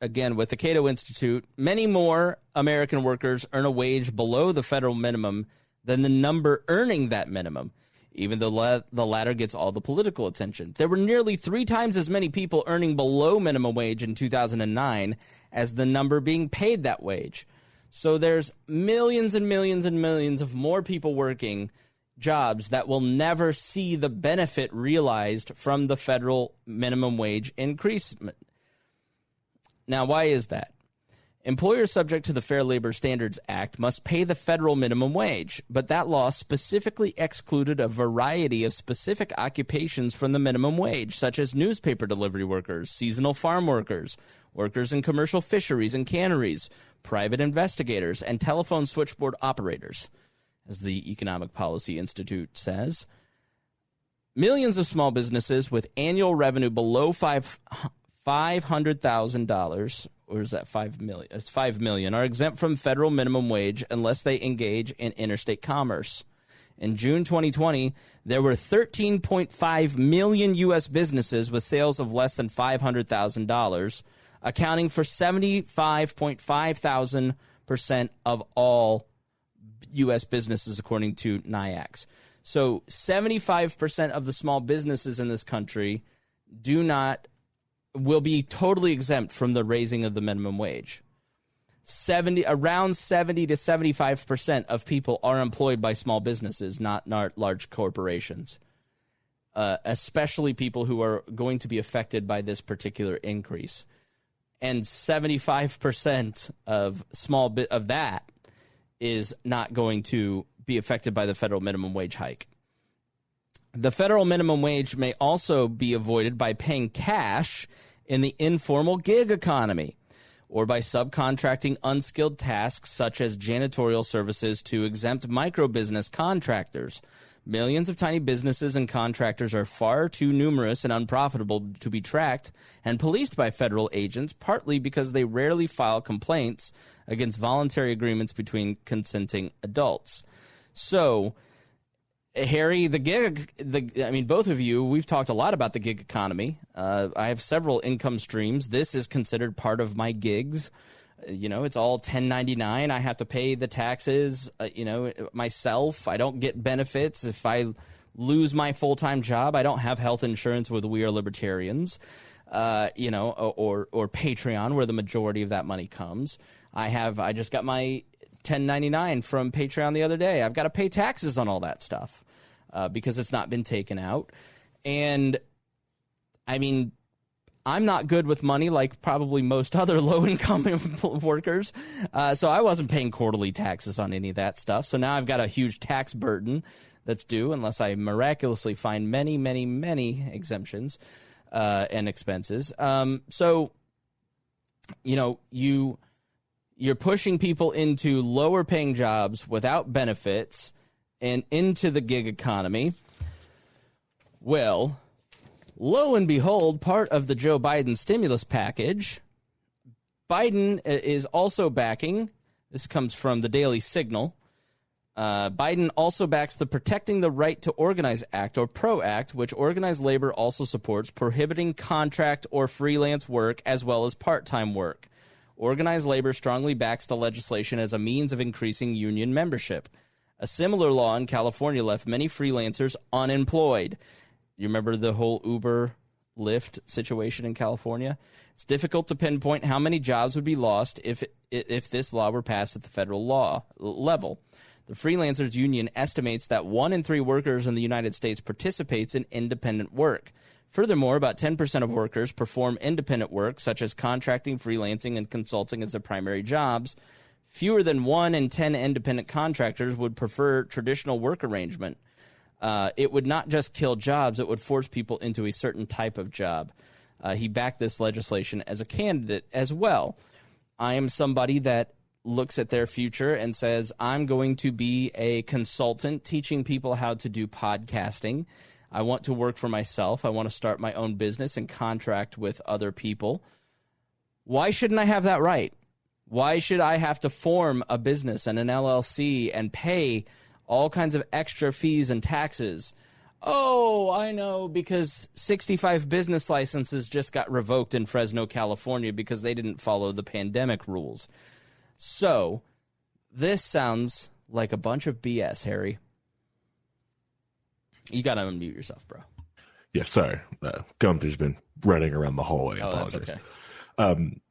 again, with the Cato Institute, many more American workers earn a wage below the federal minimum than the number earning that minimum, even though the latter gets all the political attention. There were nearly 3 times as many people earning below minimum wage in 2009 as the number being paid that wage. So there's millions and millions and millions of more people working jobs that will never see the benefit realized from the federal minimum wage increase. Now, why is that? Employers subject to the Fair Labor Standards Act must pay the federal minimum wage, but that law specifically excluded a variety of specific occupations from the minimum wage, such as newspaper delivery workers, seasonal farm workers, workers in commercial fisheries and canneries, private investigators, and telephone switchboard operators, as the Economic Policy Institute says. Millions of small businesses with annual revenue below $500,000, or is that 5 million? It's 5 million, are exempt from federal minimum wage unless they engage in interstate commerce. In June 2020, there were 13.5 million U.S. businesses with sales of less than $500,000, accounting for 75.5% of all U.S. businesses, according to NIACS. So 75% of the small businesses in this country will be totally exempt from the raising of the minimum wage. Around 70 to 75% of people are employed by small businesses, not large corporations, especially people who are going to be affected by this particular increase. And 75% of of that is not going to be affected by the federal minimum wage hike. The federal minimum wage may also be avoided by paying cash in the informal gig economy, or by subcontracting unskilled tasks such as janitorial services to exempt micro-business contractors. Millions of tiny businesses and contractors are far too numerous and unprofitable to be tracked and policed by federal agents, partly because they rarely file complaints against voluntary agreements between consenting adults. So, Harry, both of you, we've talked a lot about the gig economy. I have several income streams. This is considered part of my gigs. It's all 1099. I have to pay the taxes, myself. I don't get benefits. If I lose my full-time job, I don't have health insurance with We Are Libertarians, or Patreon, where the majority of that money comes. I just got my 1099 from Patreon the other day. I've got to pay taxes on all that stuff because it's not been taken out. And I'm not good with money like probably most other low-income workers, so I wasn't paying quarterly taxes on any of that stuff. So now I've got a huge tax burden that's due unless I miraculously find many, many, many exemptions and expenses. So, you're pushing people into lower-paying jobs without benefits and into the gig economy. Well, lo and behold, part of the Joe Biden stimulus package, Biden is also backing, this comes from the Daily Signal, Biden also backs the Protecting the Right to Organize Act, or PRO Act, which organized labor also supports, prohibiting contract or freelance work as well as part-time work. Organized labor strongly backs the legislation as a means of increasing union membership. A similar law in California left many freelancers unemployed. You remember the whole Uber Lyft situation in California? It's difficult to pinpoint how many jobs would be lost if this law were passed at the federal law level. The Freelancers Union estimates that 1 in 3 workers in the United States participates in independent work. Furthermore, about 10% of workers perform independent work, such as contracting, freelancing, and consulting as their primary jobs. Fewer than 1 in 10 independent contractors would prefer traditional work arrangement. It would not just kill jobs, it would force people into a certain type of job. He backed this legislation as a candidate as well. I am somebody that looks at their future and says, I'm going to be a consultant teaching people how to do podcasting. I want to work for myself. I want to start my own business and contract with other people. Why shouldn't I have that right? Why should I have to form a business and an LLC and pay all kinds of extra fees and taxes? Oh, I know, because 65 business licenses just got revoked in Fresno, California because they didn't follow the pandemic rules. So, this sounds like a bunch of BS, Harry. You got to unmute yourself, bro. Yeah, sorry. Gunther's been running around the hallway. Oh, that's okay.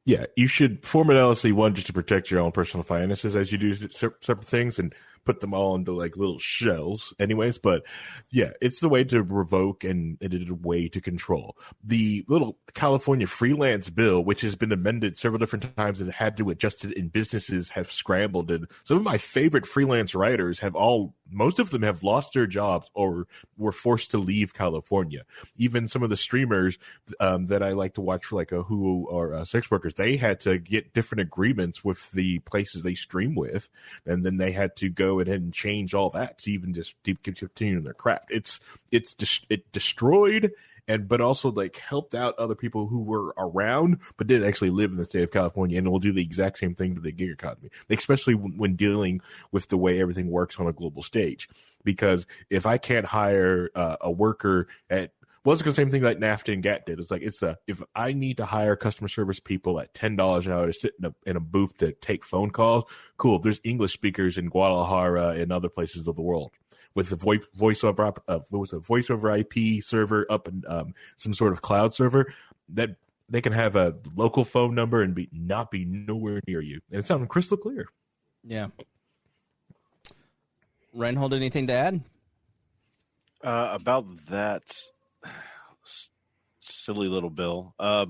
Yeah, you should form an LLC, one, just to protect your own personal finances as you do separate things, and put them all into like little shells anyways. But yeah, it's the way to revoke, and it is a way to control. The little California freelance bill, which has been amended several different times and had to adjust it, and businesses have scrambled. And some of my favorite freelance writers most of them have lost their jobs or were forced to leave California. Even some of the streamers that I like to watch for like a Hulu or sex workers, they had to get different agreements with the places they stream with. And then they had to go ahead and change all that to even just continue their craft. It destroyed but also like helped out other people who were around but didn't actually live in the state of California, and will do the exact same thing to the gig economy, especially when dealing with the way everything works on a global stage. Because if I can't hire a worker it's the same thing like NAFTA and GATT did. It's like if I need to hire customer service people at $10 an hour to sit in a booth to take phone calls, cool. There's English speakers in Guadalajara and other places of the world with the voice over IP server up in some sort of cloud server, that they can have a local phone number and not be nowhere near you, and it sounds crystal clear. Yeah. Rhinehold, anything to add about that silly little bill? I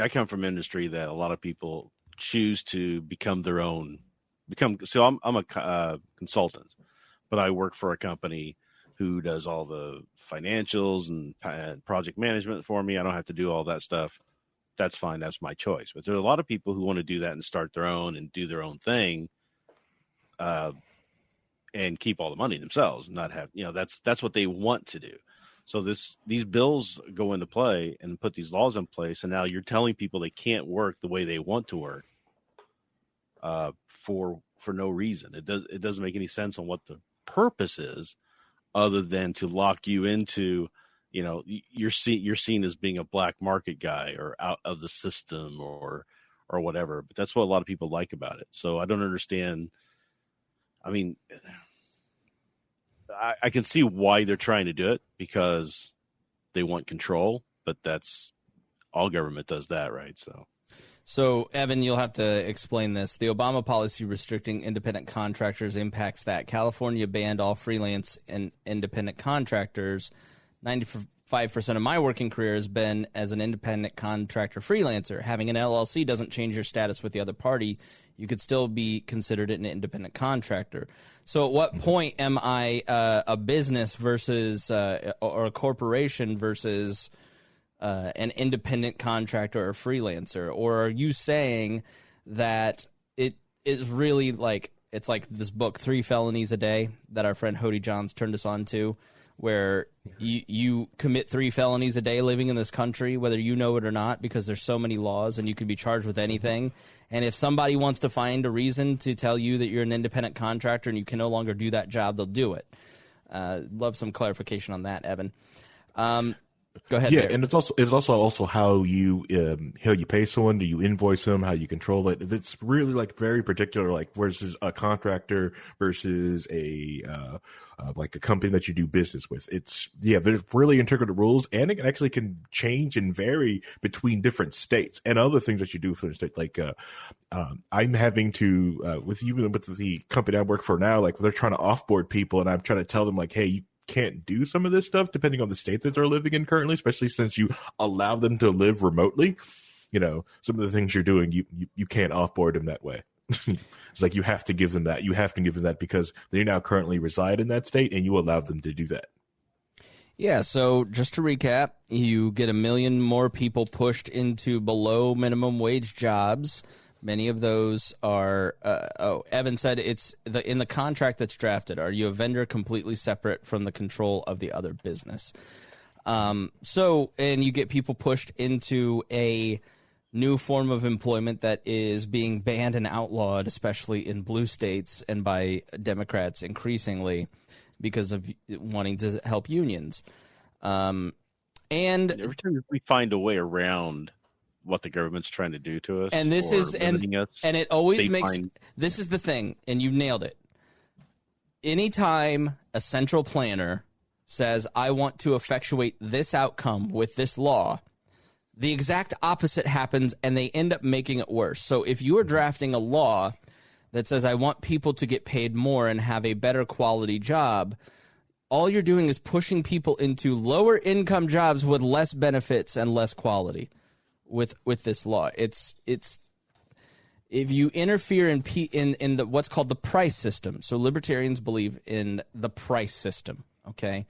come from industry that a lot of people choose to become their own. So I'm a consultant, but I work for a company who does all the financials and project management for me. I don't have to do all that stuff. That's fine. That's my choice. But there are a lot of people who want to do that and start their own and do their own thing, and keep all the money themselves and not have, that's what they want to do. So these bills go into play and put these laws in place, and now you're telling people they can't work the way they want to work. For no reason. It doesn't make any sense on what the purpose is, other than to lock you into, you're seen as being a black market guy or out of the system or whatever. But that's what a lot of people like about it. So I don't understand. I mean, I can see why they're trying to do it, because they want control, but that's all government does that, right? So, Evan, you'll have to explain this. The Obama policy restricting independent contractors impacts that. California banned all freelance and independent contractors. 95% 5% of my working career has been as an independent contractor freelancer. Having an LLC doesn't change your status with the other party. You could still be considered an independent contractor. So at what point am I a business versus or a corporation versus an independent contractor or freelancer? Or are you saying that it is really like, it's like this book, 3 Felonies a Day, that our friend Hody Johns turned us on to, where you commit 3 felonies a day living in this country, whether you know it or not, because there's so many laws and you can be charged with anything. And if somebody wants to find a reason to tell you that you're an independent contractor and you can no longer do that job, they'll do it. Love some clarification on that, Evan. Go ahead. Yeah, there. and it's also how you pay someone. Do you invoice them? How you control it? It's really like very particular. Like versus a contractor versus a like a company that you do business with. There's really integral rules, and it actually can change and vary between different states and other things that you do for the state. Like I'm having to with the company I work for now. Like they're trying to offboard people, and I'm trying to tell them like, hey, you can't do some of this stuff depending on the state that they're living in currently, especially since you allow them to live remotely. You know, some of the things you're doing, you can't offboard them that way. It's like you have to give them that. You have to give them that because they now currently reside in that state, and you allowed them to do that. Yeah, so just to recap, you get 1 million more people pushed into below minimum wage jobs. Many of those are, Evan said it's in the contract that's drafted. Are you a vendor completely separate from the control of the other business? And you get people pushed into a new form of employment that is being banned and outlawed, especially in blue states and by Democrats increasingly because of wanting to help unions. And every time we find a way around what the government's trying to do to us, and this is and it always makes this is the thing, and you nailed it. Anytime a central planner says, I want to effectuate this outcome with this law, the exact opposite happens, and they end up making it worse. So if you are drafting a law that says, I want people to get paid more and have a better quality job, all you're doing is pushing people into lower income jobs with less benefits and less quality. With this law, it's if you interfere in the what's called the price system. So libertarians believe in the price system. Okay,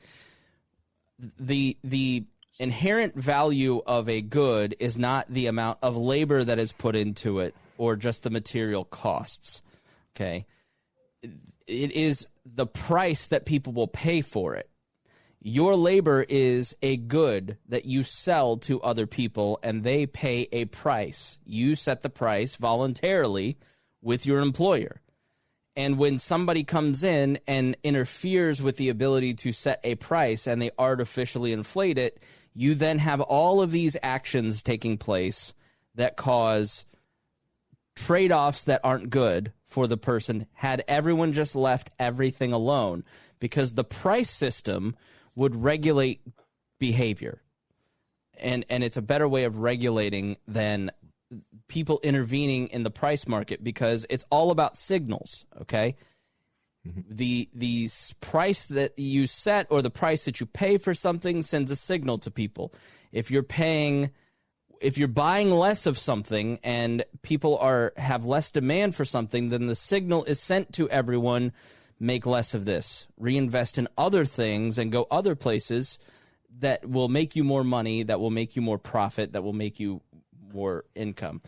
the inherent value of a good is not the amount of labor that is put into it or just the material costs. Okay, it is the price that people will pay for it. Your labor is a good that you sell to other people, and they pay a price. You set the price voluntarily with your employer. And when somebody comes in and interferes with the ability to set a price and they artificially inflate it, you then have all of these actions taking place that cause trade-offs that aren't good for the person had everyone just left everything alone, because the price system would regulate behavior. And it's a better way of regulating than people intervening in the price market, because it's all about signals, okay? Mm-hmm. The price that you set or the price that you pay for something sends a signal to people. If you're buying less of something and people have less demand for something, then the signal is sent to everyone: make less of this, reinvest in other things, and go other places that will make you more money, that will make you more profit, that will make you more income.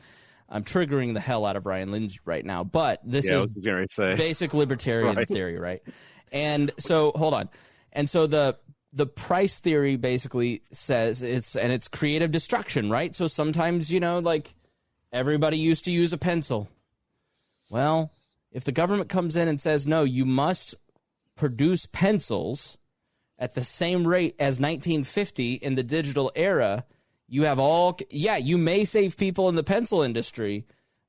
I'm triggering the hell out of Ryan Lindsay right now, but this is basic libertarian theory, right? And so, hold on. And so the price theory basically says it's creative destruction, right? So sometimes, like everybody used to use a pencil. Well, if the government comes in and says, no, you must produce pencils at the same rate as 1950 in the digital era, you have you may save people in the pencil industry,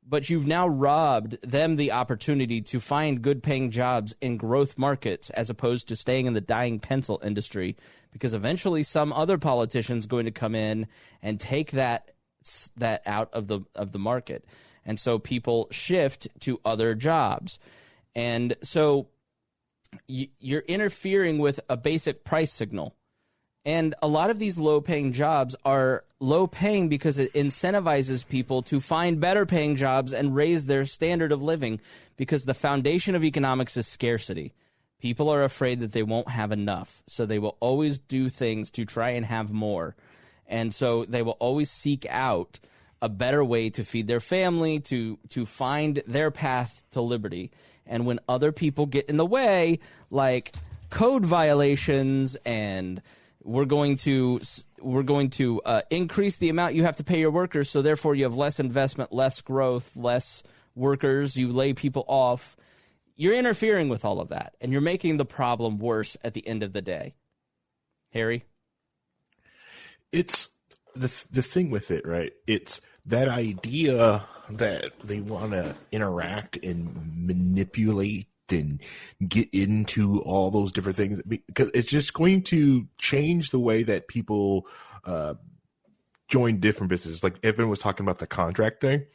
but you've now robbed them the opportunity to find good-paying jobs in growth markets as opposed to staying in the dying pencil industry, because eventually some other politician's going to come in and take that out of the market. And so people shift to other jobs. And so you're interfering with a basic price signal. And a lot of these low-paying jobs are low-paying because it incentivizes people to find better-paying jobs and raise their standard of living, because the foundation of economics is scarcity. People are afraid that they won't have enough, so they will always do things to try and have more. And so they will always seek out a better way to feed their family, to find their path to liberty. And when other people get in the way, like code violations and we're going to increase the amount you have to pay your workers, so therefore you have less investment, less growth, less workers, you lay people off. You're interfering with all of that, and you're making the problem worse at the end of the day. Harry? It's the thing with it, right? It's that idea that they want to interact and manipulate and get into all those different things, because it's just going to change the way that people join different businesses. Like Evan was talking about the contract thing.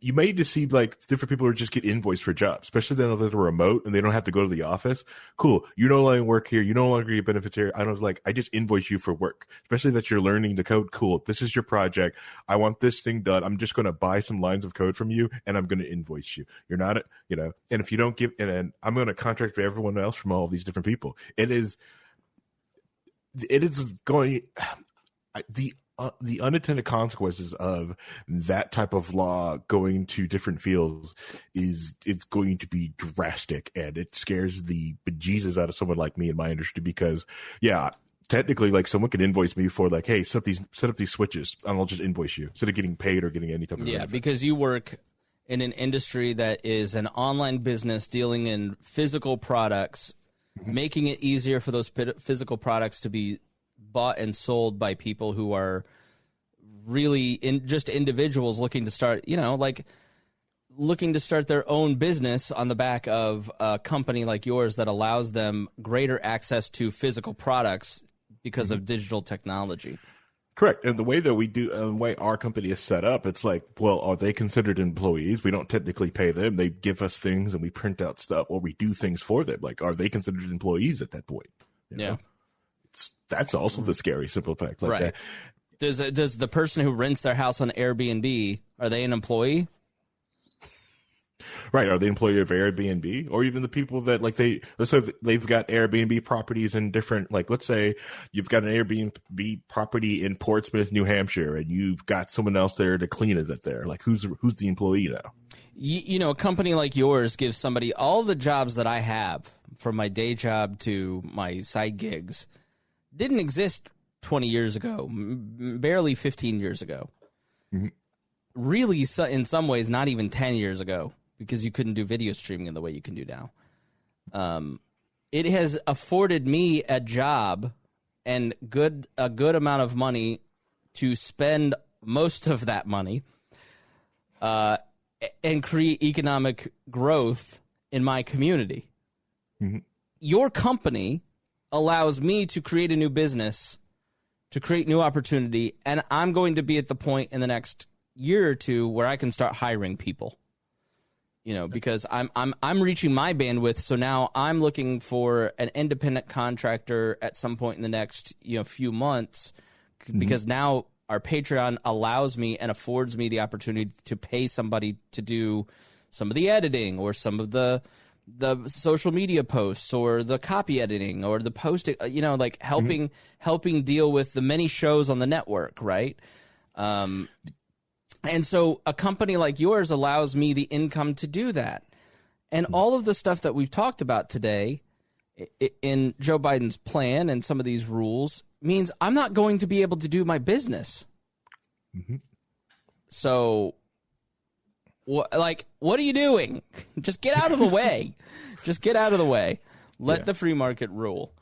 You may just see like different people who just get invoiced for jobs, especially then if they're remote and they don't have to go to the office. Cool. You no longer work here. You no longer get benefits here. I just invoice you for work, especially that you're learning the code. Cool. This is your project. I want this thing done. I'm just going to buy some lines of code from you and I'm going to invoice you. You're not, and if you don't give, and I'm going to contract with everyone else from all these different people. It is going, the unintended consequences of that type of law going to different fields it's going to be drastic, and it scares the bejesus out of someone like me in my industry, because technically, like, someone can invoice me for like, hey, set up these switches and I'll just invoice you instead of getting paid or getting any type of benefits. Because you work in an industry that is an online business dealing in physical products, making it easier for those physical products to be bought and sold by people who are really just individuals looking to start, looking to start their own business on the back of a company like yours that allows them greater access to physical products because of digital technology. Correct. And the way that we do, the way our company is set up, it's like, well, are they considered employees? We don't technically pay them. They give us things and we print out stuff, or we do things for them. Like, are they considered employees at that point? You know? That's also the scary simple fact. Like right. That. Does the person who rents their house on Airbnb, are they an employee? Right. Are they employee of Airbnb? Or even the people that, like, let's say they've got Airbnb properties in different, like, let's say you've got an Airbnb property in Portsmouth, New Hampshire, and you've got someone else there to clean it there. Like, who's the employee now? A company like yours gives somebody all the jobs that I have, from my day job to my side gigs, didn't exist 20 years ago, barely 15 years ago. Mm-hmm. Really, in some ways, not even 10 years ago, because you couldn't do video streaming in the way you can do now. It has afforded me a job and a good amount of money to spend most of that money and create economic growth in my community. Mm-hmm. Your company allows me to create a new business, to create new opportunity, and I'm going to be at the point in the next year or two where I can start hiring people. Because I'm reaching my bandwidth, so now I'm looking for an independent contractor at some point in the next few months, because now our Patreon allows me and affords me the opportunity to pay somebody to do some of the editing or some of the social media posts or the copy editing or the posting, helping deal with the many shows on the network, right? And so a company like yours allows me the income to do that. And all of the stuff that we've talked about today in Joe Biden's plan and some of these rules means I'm not going to be able to do my business. Mm-hmm. So, what are you doing? Just get out of the way. Just get out of the way. Let the free market rule.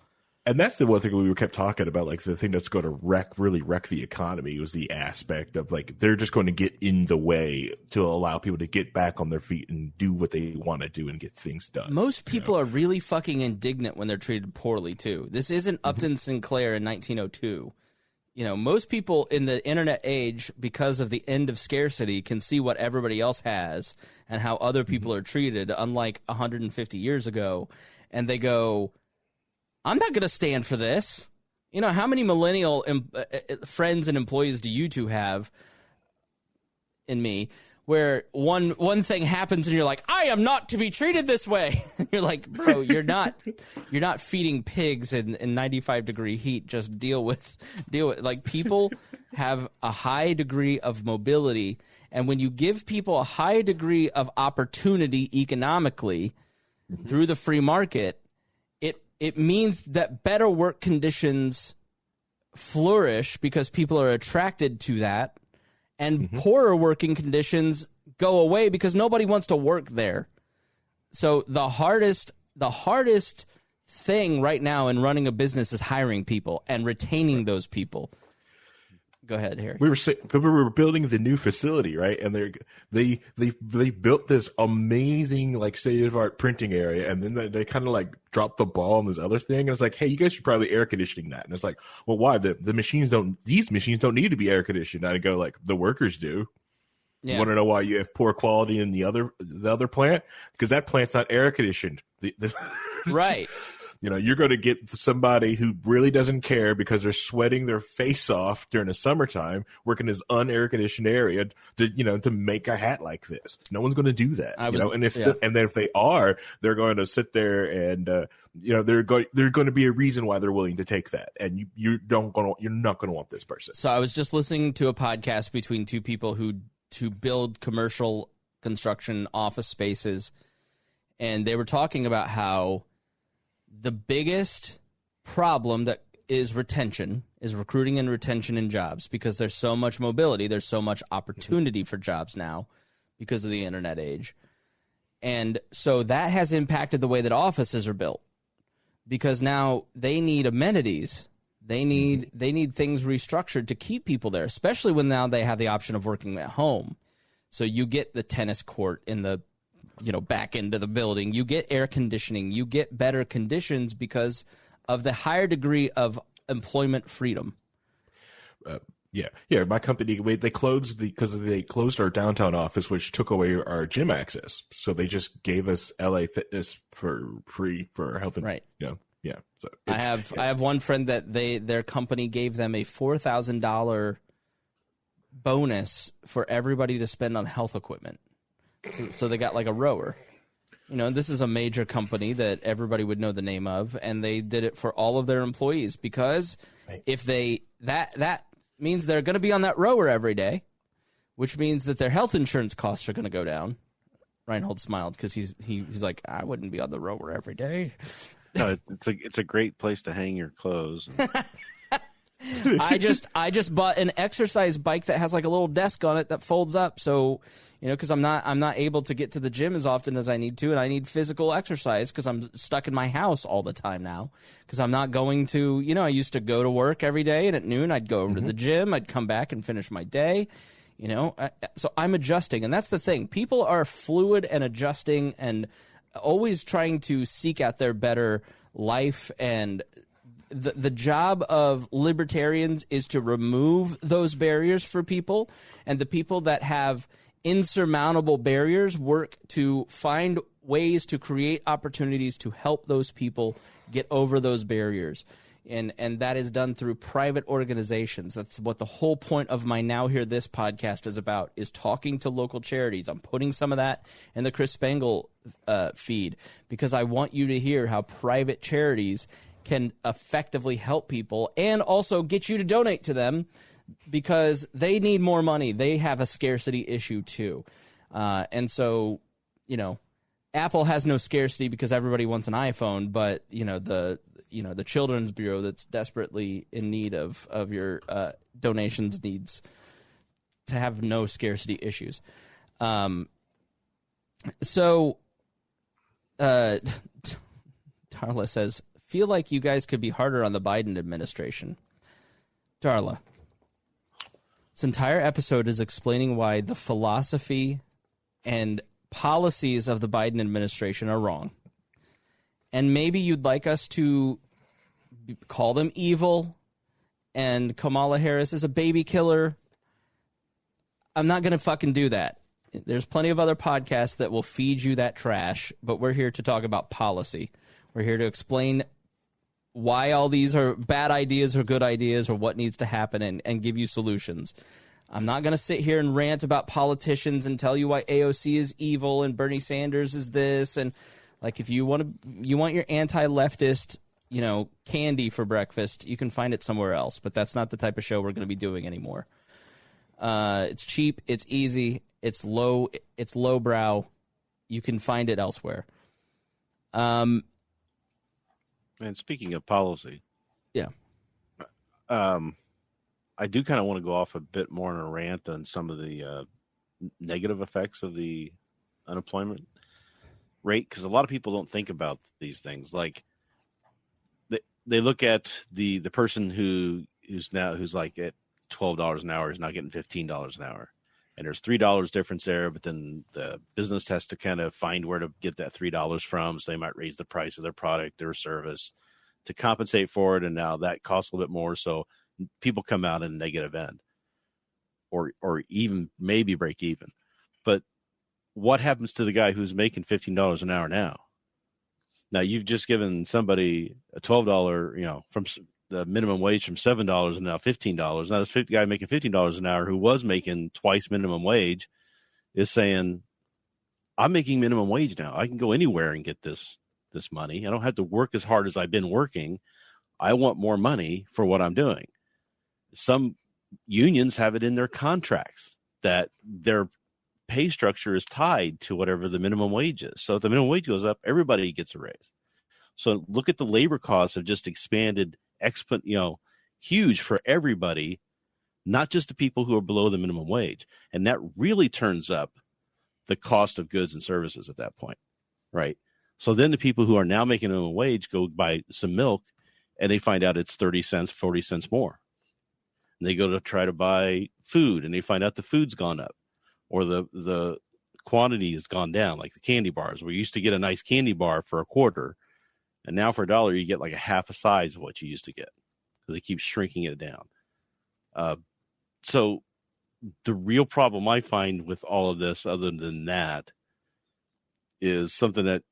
And that's the one thing we kept talking about, like the thing that's going to really wreck the economy was the aspect of, like, they're just going to get in the way to allow people to get back on their feet and do what they want to do and get things done. Most people are really fucking indignant when they're treated poorly, too. This isn't Upton Sinclair in 1902. Most people in the internet age, because of the end of scarcity, can see what everybody else has and how other people are treated, unlike 150 years ago. And they go, I'm not going to stand for this. You know, how many millennial friends and employees do you two have in me where one thing happens and you're like, I am not to be treated this way. You're like, bro, you're not feeding pigs in 95-degree heat. Just deal with like, people have a high degree of mobility. And when you give people a high degree of opportunity economically through the free market, it means that better work conditions flourish because people are attracted to that, and poorer working conditions go away because nobody wants to work there. So the hardest thing right now in running a business is hiring people and retaining those people. Go ahead, Harry. We were building the new facility, right? And they built this amazing, like, state-of-the-art printing area, and then they kind of like dropped the ball on this other thing. And it's like, hey, you guys should probably air conditioning that. And it's like, well, why? These machines don't need to be air conditioned. And I go, like, the workers do. Yeah. You want to know why you have poor quality in the other plant? Because that plant's not air conditioned. Right. You know, you're going to get somebody who really doesn't care because they're sweating their face off during the summertime, working in this unair-conditioned area to make a hat like this. No one's going to do that. And then if they are, they're going to sit there and they're going to be a reason why they're willing to take that. And you're not going to want this person. So I was just listening to a podcast between two people who build commercial construction office spaces, and they were talking about how the biggest problem that is recruiting and retention in jobs, because there's so much mobility, there's so much opportunity for jobs now because of the internet age. And so that has impacted the way that offices are built, because now they need amenities. They need things restructured to keep people there, especially when now they have the option of working at home. So you get the tennis court in the back end of the building. You get air conditioning. You get better conditions because of the higher degree of employment freedom. Yeah. My company, they closed our downtown office, which took away our gym access. So they just gave us LA Fitness for free for health and right. Yeah. So I have one friend that their company gave them a $4,000 bonus for everybody to spend on health equipment. So they got like a rower. This is a major company that everybody would know the name of, and they did it for all of their employees because if that means they're going to be on that rower every day, which means that their health insurance costs are going to go down. Rhinehold smiled because he's like, I wouldn't be on the rower every day. No, it's a great place to hang your clothes. I just bought an exercise bike that has like a little desk on it that folds up. So, because I'm not able to get to the gym as often as I need to, and I need physical exercise because I'm stuck in my house all the time now. Because I'm not going to, I used to go to work every day, and at noon I'd go over to the gym. I'd come back and finish my day. So I'm adjusting, and that's the thing. People are fluid and adjusting, and always trying to seek out their better life. And the job of libertarians is to remove those barriers for people, and the people that have insurmountable barriers work to find ways to create opportunities to help those people get over those barriers. And that is done through private organizations. That's what the whole point of my Now Hear This podcast is about, is talking to local charities. I'm putting some of that in the Chris Spangle feed because I want you to hear how private charities can effectively help people and also get you to donate to them because they need more money. They have a scarcity issue too. And so, Apple has no scarcity because everybody wants an iPhone, but the Children's Bureau that's desperately in need of your donations needs to have no scarcity issues. So Darla says, feel like you guys could be harder on the Biden administration. Darla, this entire episode is explaining why the philosophy and policies of the Biden administration are wrong. And maybe you'd like us to call them evil and Kamala Harris is a baby killer. I'm not going to fucking do that. There's plenty of other podcasts that will feed you that trash, but we're here to talk about policy. We're here to explain why all these are bad ideas or good ideas or what needs to happen and give you solutions. I'm not going to sit here and rant about politicians and tell you why AOC is evil and Bernie Sanders is this. And like, if you want your anti-leftist, candy for breakfast, you can find it somewhere else. But that's not the type of show we're going to be doing anymore. It's cheap. It's easy. It's lowbrow. You can find it elsewhere. And speaking of policy, yeah. I do kind of want to go off a bit more on a rant on some of the negative effects of the unemployment rate, because a lot of people don't think about these things. Like they look at the person who's like at $12 an hour is now getting $15 an hour, and there's $3 difference there. But then the business has to kind of find where to get that $3 from, so they might raise the price of their product or service to compensate for it, and now that costs a little bit more. So people come out in a negative end, or even maybe break even. But what happens to the guy who's making $15 an hour now? Now you've just given somebody a $12, from the minimum wage from $7 and now $15. Now this guy making $15 an hour who was making twice minimum wage is saying, I'm making minimum wage now. I can go anywhere and get this money. I don't have to work as hard as I've been working. I want more money for what I'm doing. Some unions have it in their contracts that their pay structure is tied to whatever the minimum wage is. So if the minimum wage goes up, everybody gets a raise. So look at the labor costs have just expanded huge for everybody, not just the people who are below the minimum wage. And that really turns up the cost of goods and services at that point, right? So then the people who are now making minimum wage go buy some milk and they find out it's 30 cents, 40 cents more. And they go to try to buy food and they find out the food's gone up, or the quantity has gone down, like the candy bars. We used to get a nice candy bar for $0.25, and now for $1 you get like a half a size of what you used to get because they keep shrinking it down. So the real problem I find with all of this, other than that, is something that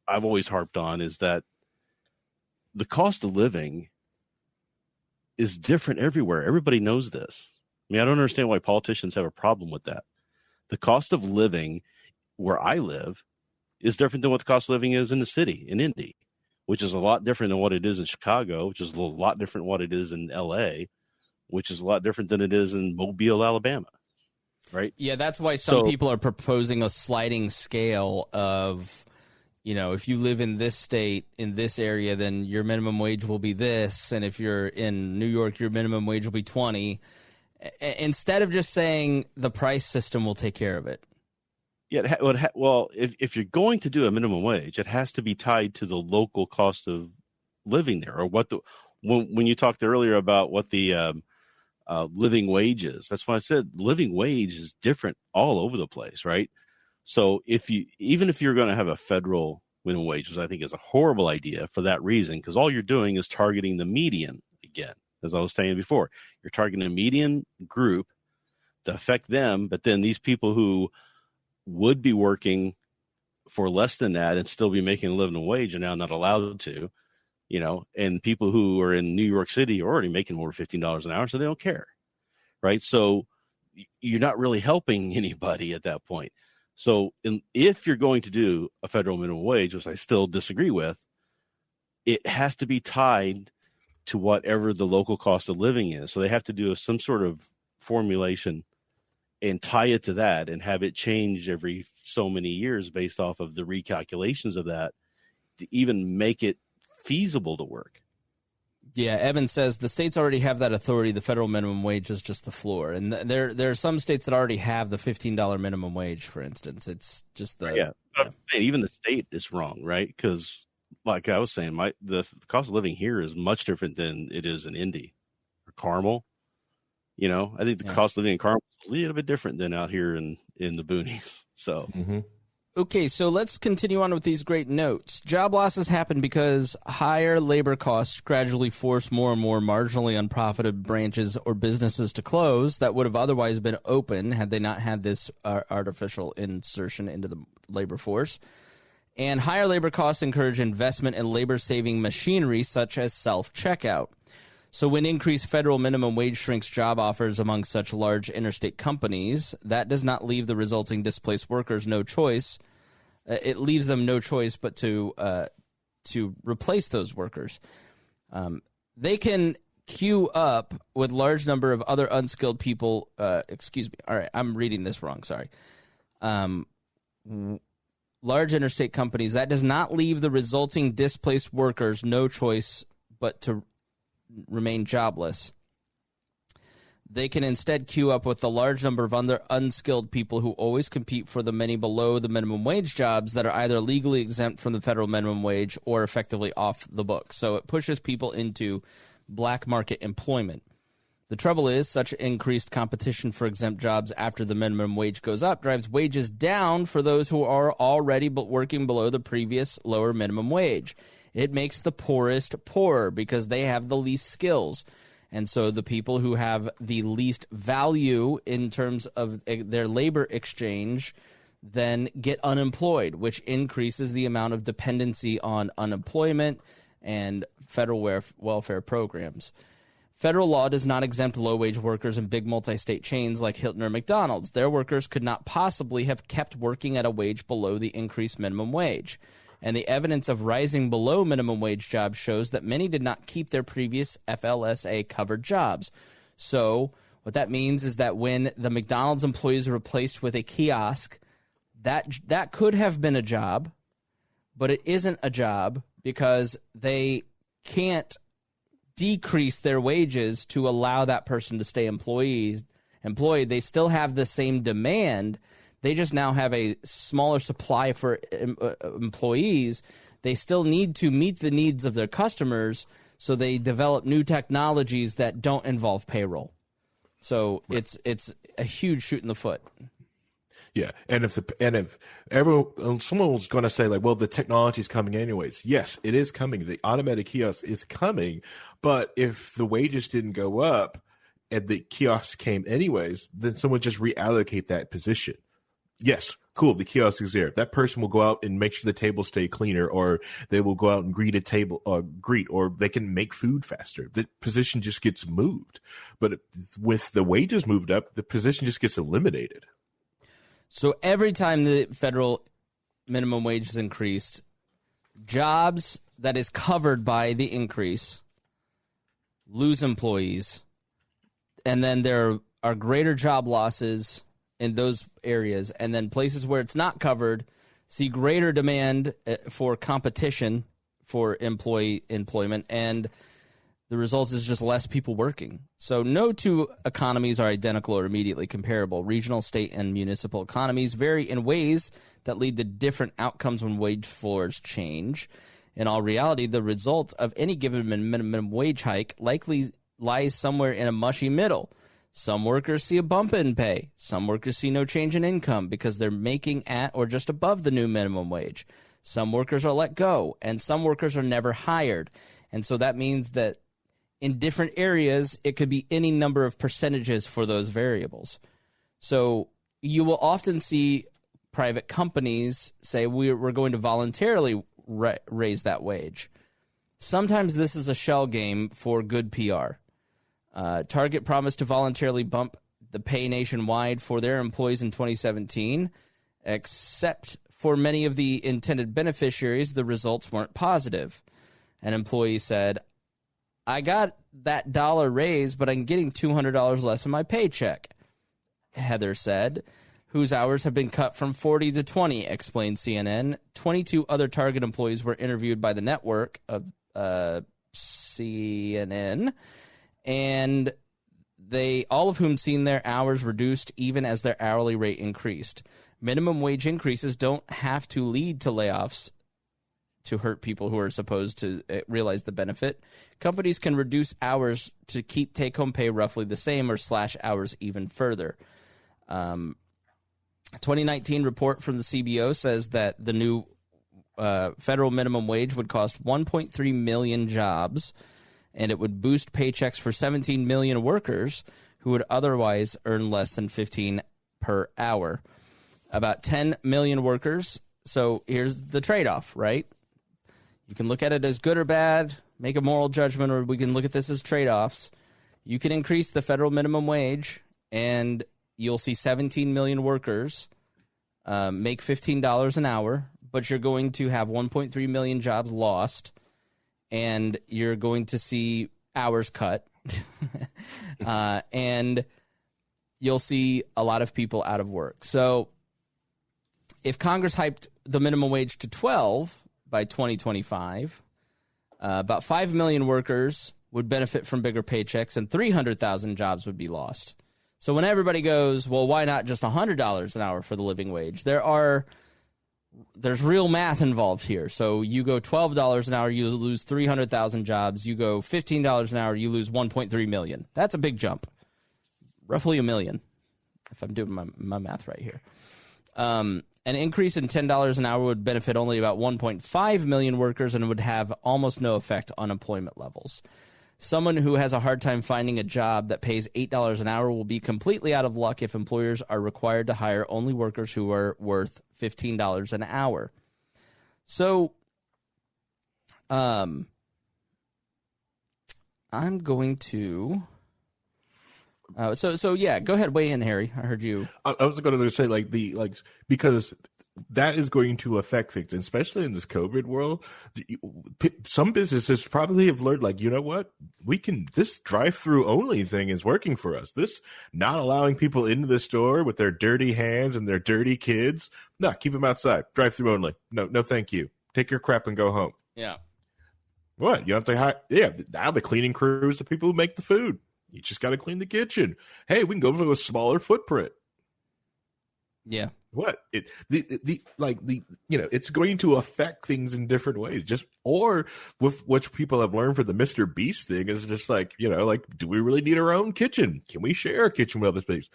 I've always harped on, is that the cost of living is different everywhere. Everybody knows this. I mean, I don't understand why politicians have a problem with that. The cost of living where I live is different than what the cost of living is in the city, in Indy, which is a lot different than what it is in Chicago, which is a lot different than what it is in LA, which is a lot different than it is in Mobile, Alabama. Right? Yeah, that's why some people are proposing a sliding scale of, if you live in this state, in this area, then your minimum wage will be this. And if you're in New York, your minimum wage will be 20. Instead of just saying the price system will take care of it. Yeah, well, if you're going to do a minimum wage, it has to be tied to the local cost of living there, or when you talked earlier about what the living wage is. That's why I said living wage is different all over the place, right? So even if you're going to have a federal minimum wage, which I think is a horrible idea for that reason, because all you're doing is targeting the median again, as I was saying before. You're targeting a median group to affect them, but then these people who would be working for less than that and still be making a living wage are now not allowed to, and people who are in New York City are already making more than $15 an hour, so they don't care, right? So you're not really helping anybody at that point. So if you're going to do a federal minimum wage, which I still disagree with, it has to be tied to whatever the local cost of living is. So they have to do some sort of formulation and tie it to that and have it change every so many years based off of the recalculations of that to even make it feasible to work. Yeah, Evan says the states already have that authority. The federal minimum wage is just the floor. And there are some states that already have the $15 minimum wage, for instance. It's just the... Yeah. Even the state is wrong, right? Because like I was saying, the cost of living here is much different than it is in Indy or Carmel. I think the cost of living in Carmel is a little bit different than out here in the boonies. So... Mm-hmm. Okay, so let's continue on with these great notes. Job losses happen because higher labor costs gradually force more and more marginally unprofitable branches or businesses to close that would have otherwise been open had they not had this artificial insertion into the labor force. And higher labor costs encourage investment in labor-saving machinery such as self-checkout. So when increased federal minimum wage shrinks job offers among such large interstate companies, that does not leave the resulting displaced workers no choice. It leaves them no choice but to replace those workers. They can queue up with large number of other unskilled people. Excuse me. All right, I'm reading this wrong. Sorry. Large interstate companies, that does not leave the resulting displaced workers no choice but to remain jobless. They can instead queue up with the large number of other unskilled people who always compete for the many below the minimum wage jobs that are either legally exempt from the federal minimum wage or effectively off the books. So it pushes people into black market employment. The trouble is, such increased competition for exempt jobs after the minimum wage goes up drives wages down for those who are already working below the previous lower minimum wage. It makes the poorest poorer because they have the least skills. And so the people who have the least value in terms of their labor exchange then get unemployed, which increases the amount of dependency on unemployment and federal welfare programs. Federal law does not exempt low-wage workers in big multi-state chains like Hilton or McDonald's. Their workers could not possibly have kept working at a wage below the increased minimum wage. And the evidence of rising below minimum wage jobs shows that many did not keep their previous FLSA-covered jobs. So what that means is that when the McDonald's employees are replaced with a kiosk, that could have been a job, but it isn't a job because they can't decrease their wages to allow that person to stay employed. They still have the same demand. They just now have a smaller supply for employees. They still need to meet the needs of their customers, so they develop new technologies that don't involve payroll. So right. It's a huge shoot in the foot. Yeah, and if someone was going to say like, well, the technology is coming anyways. Yes, it is coming. The automatic kiosk is coming, but if the wages didn't go up and the kiosk came anyways, then someone just reallocate that position. Yes, cool. The kiosk is there. That person will go out and make sure the tables stay cleaner, or they will go out and or they can make food faster. The position just gets moved. But with the wages moved up, the position just gets eliminated. So every time the federal minimum wage is increased, jobs that is covered by the increase lose employees, and then there are greater job losses in those areas, and then places where it's not covered see greater demand for competition for employment, and the result is just less people working. So no two economies are identical or immediately comparable. Regional, state, and municipal economies vary in ways that lead to different outcomes when wage floors change. In all reality, the result of any given minimum wage hike likely lies somewhere in a mushy middle. Some workers see a bump in pay. Some workers see no change in income because they're making at or just above the new minimum wage. Some workers are let go, and some workers are never hired. And so that means that in different areas, it could be any number of percentages for those variables. So you will often see private companies say, we're going to voluntarily raise that wage. Sometimes this is a shell game for good PR. Target promised to voluntarily bump the pay nationwide for their employees in 2017, except for many of the intended beneficiaries, the results weren't positive. An employee said, I got that dollar raise, but I'm getting $200 less in my paycheck, Heather said, whose hours have been cut from 40 to 20, explained CNN. 22 other Target employees were interviewed by the network of CNN, and they all of whom seen their hours reduced even as their hourly rate increased. Minimum wage increases don't have to lead to layoffs to hurt people who are supposed to realize the benefit. Companies can reduce hours to keep take-home pay roughly the same or slash hours even further. 2019 report from the CBO says that the new federal minimum wage would cost 1.3 million jobs, and it would boost paychecks for 17 million workers who would otherwise earn less than $15 per hour. About 10 million workers So here's the trade-off, right? You can look at it as good or bad, make a moral judgment, or we can look at this as trade-offs. You can increase the federal minimum wage, and you'll see 17 million workers make $15 an hour, but you're going to have 1.3 million jobs lost, and you're going to see hours cut, and you'll see a lot of people out of work. So if Congress hyped the minimum wage to 12 by 2025, about 5 million workers would benefit from bigger paychecks, and 300,000 jobs would be lost. So when everybody goes, well, why not just $100 an hour for the living wage? There's real math involved here. So you go $12 an hour, you lose 300,000 jobs. You go $15 an hour, you lose 1.3 million. That's a big jump. Roughly a million, if I'm doing my math right here. An increase in $10 an hour would benefit only about 1.5 million workers and would have almost no effect on employment levels. Someone who has a hard time finding a job that pays $8 an hour will be completely out of luck if employers are required to hire only workers who are worth $15 an hour. So, I'm going to... So yeah, go ahead, weigh in, Harry. I heard you. I was going to say because that is going to affect things, especially in this COVID world. Some businesses probably have learned, you know what, this drive-through only thing is working for us. This not allowing people into the store with their dirty hands and their dirty kids. No, keep them outside. Drive-through only. No, thank you. Take your crap and go home. Yeah. What? You don't have to hire? Yeah. Now the cleaning crew is the people who make the food. You just got to clean the kitchen. Hey, we can go to a smaller footprint. Yeah. What? It's going to affect things in different ways. Or with what people have learned for the Mr. Beast thing is just do we really need our own kitchen? Can we share a kitchen with other space?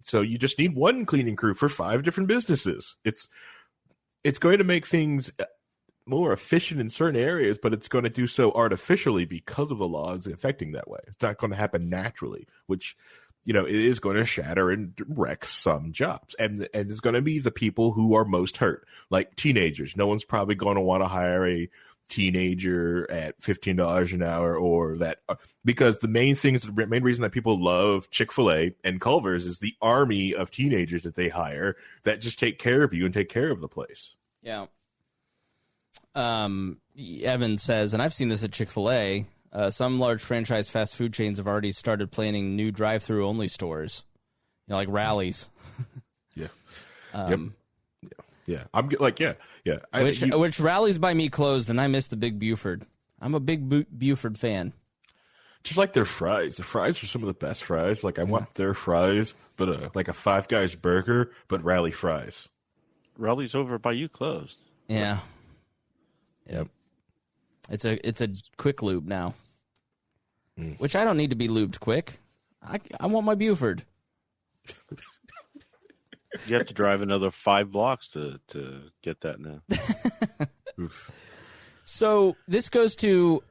So you just need one cleaning crew for 5 different businesses. It's going to make things more efficient in certain areas, but it's going to do so artificially because of the laws affecting that way. It's not going to happen naturally, which, it is going to shatter and wreck some jobs. And it's going to be the people who are most hurt, like teenagers. No one's probably going to want to hire a teenager at $15 an hour or that, because the main reason that people love Chick-fil-A and Culver's is the army of teenagers that they hire that just take care of you and take care of the place. Yeah. Evan says, and I've seen this at Chick-fil-A, some large franchise fast food chains have already started planning new drive-through only stores, like Rallies. Yeah. Yep. Yeah. I'm yeah. Which Rallies by me closed, and I miss the Big Buford. I'm a big Buford fan. Just like their fries. The fries are some of the best fries. I want their fries, but like a Five Guys burger, but Rally fries. Rallies over by you closed. Yeah. Yep. It's a quick lube now, which I don't need to be lubed quick. I want my Buford. You have to drive another 5 blocks to get that now. So this goes to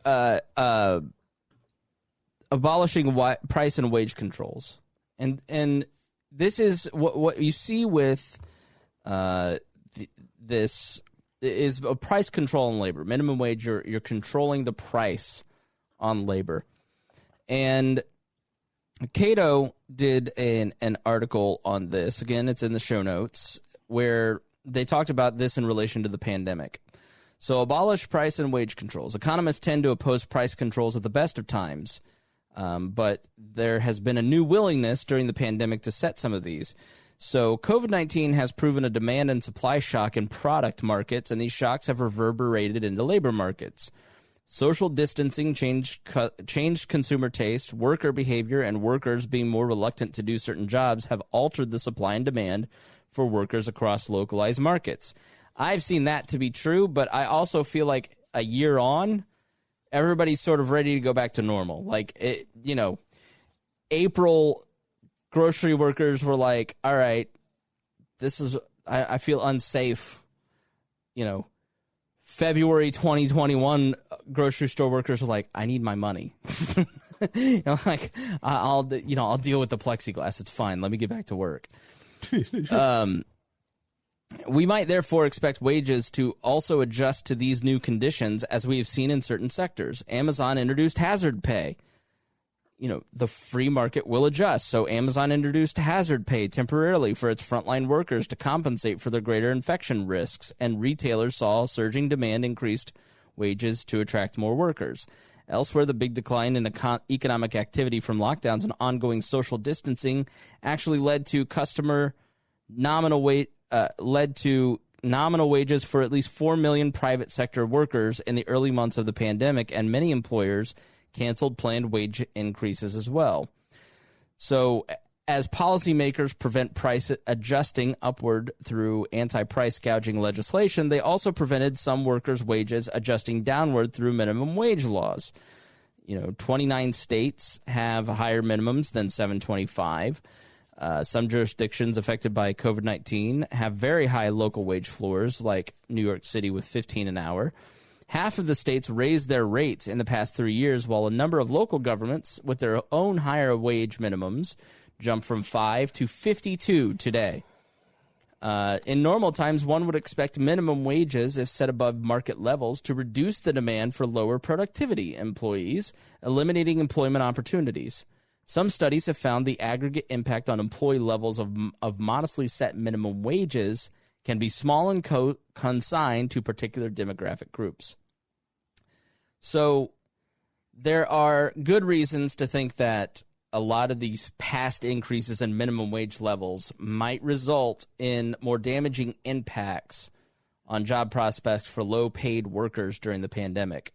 abolishing price and wage controls, and this is what you see with this. Is a price control on labor. Minimum wage, you're controlling the price on labor. And Cato did an article on this. Again, it's in the show notes, where they talked about this in relation to the pandemic. So abolish price and wage controls. Economists tend to oppose price controls at the best of times, but there has been a new willingness during the pandemic to set some of these. So COVID-19 has proven a demand and supply shock in product markets, and these shocks have reverberated into labor markets. Social distancing changed consumer taste, worker behavior, and workers being more reluctant to do certain jobs have altered the supply and demand for workers across localized markets. I've seen that to be true, but I also feel like a year on, everybody's sort of ready to go back to normal. April... grocery workers were like, all right, I feel unsafe. February 2021, grocery store workers were like, I need my money. I'll deal with the plexiglass. It's fine. Let me get back to work. We might therefore expect wages to also adjust to these new conditions, as we have seen in certain sectors. Amazon introduced hazard pay. The free market will adjust. So Amazon introduced hazard pay temporarily for its frontline workers to compensate for their greater infection risks, and retailers saw surging demand, increased wages to attract more workers. Elsewhere, the big decline in economic activity from lockdowns and ongoing social distancing actually led to nominal wages for at least 4 million private sector workers in the early months of the pandemic, and many employers canceled planned wage increases as well. So as policymakers prevent price adjusting upward through anti-price gouging legislation, they also prevented some workers' wages adjusting downward through minimum wage laws. 29 states have higher minimums than $7.25. Some jurisdictions affected by COVID-19 have very high local wage floors, like New York City with $15 an hour. Half of the states raised their rates in the past 3 years, while a number of local governments with their own higher wage minimums jumped from 5 to 52 today. In normal times, one would expect minimum wages, if set above market levels, to reduce the demand for lower productivity employees, eliminating employment opportunities. Some studies have found the aggregate impact on employee levels of modestly set minimum wages can be small and consigned to particular demographic groups. So there are good reasons to think that a lot of these past increases in minimum wage levels might result in more damaging impacts on job prospects for low-paid workers during the pandemic.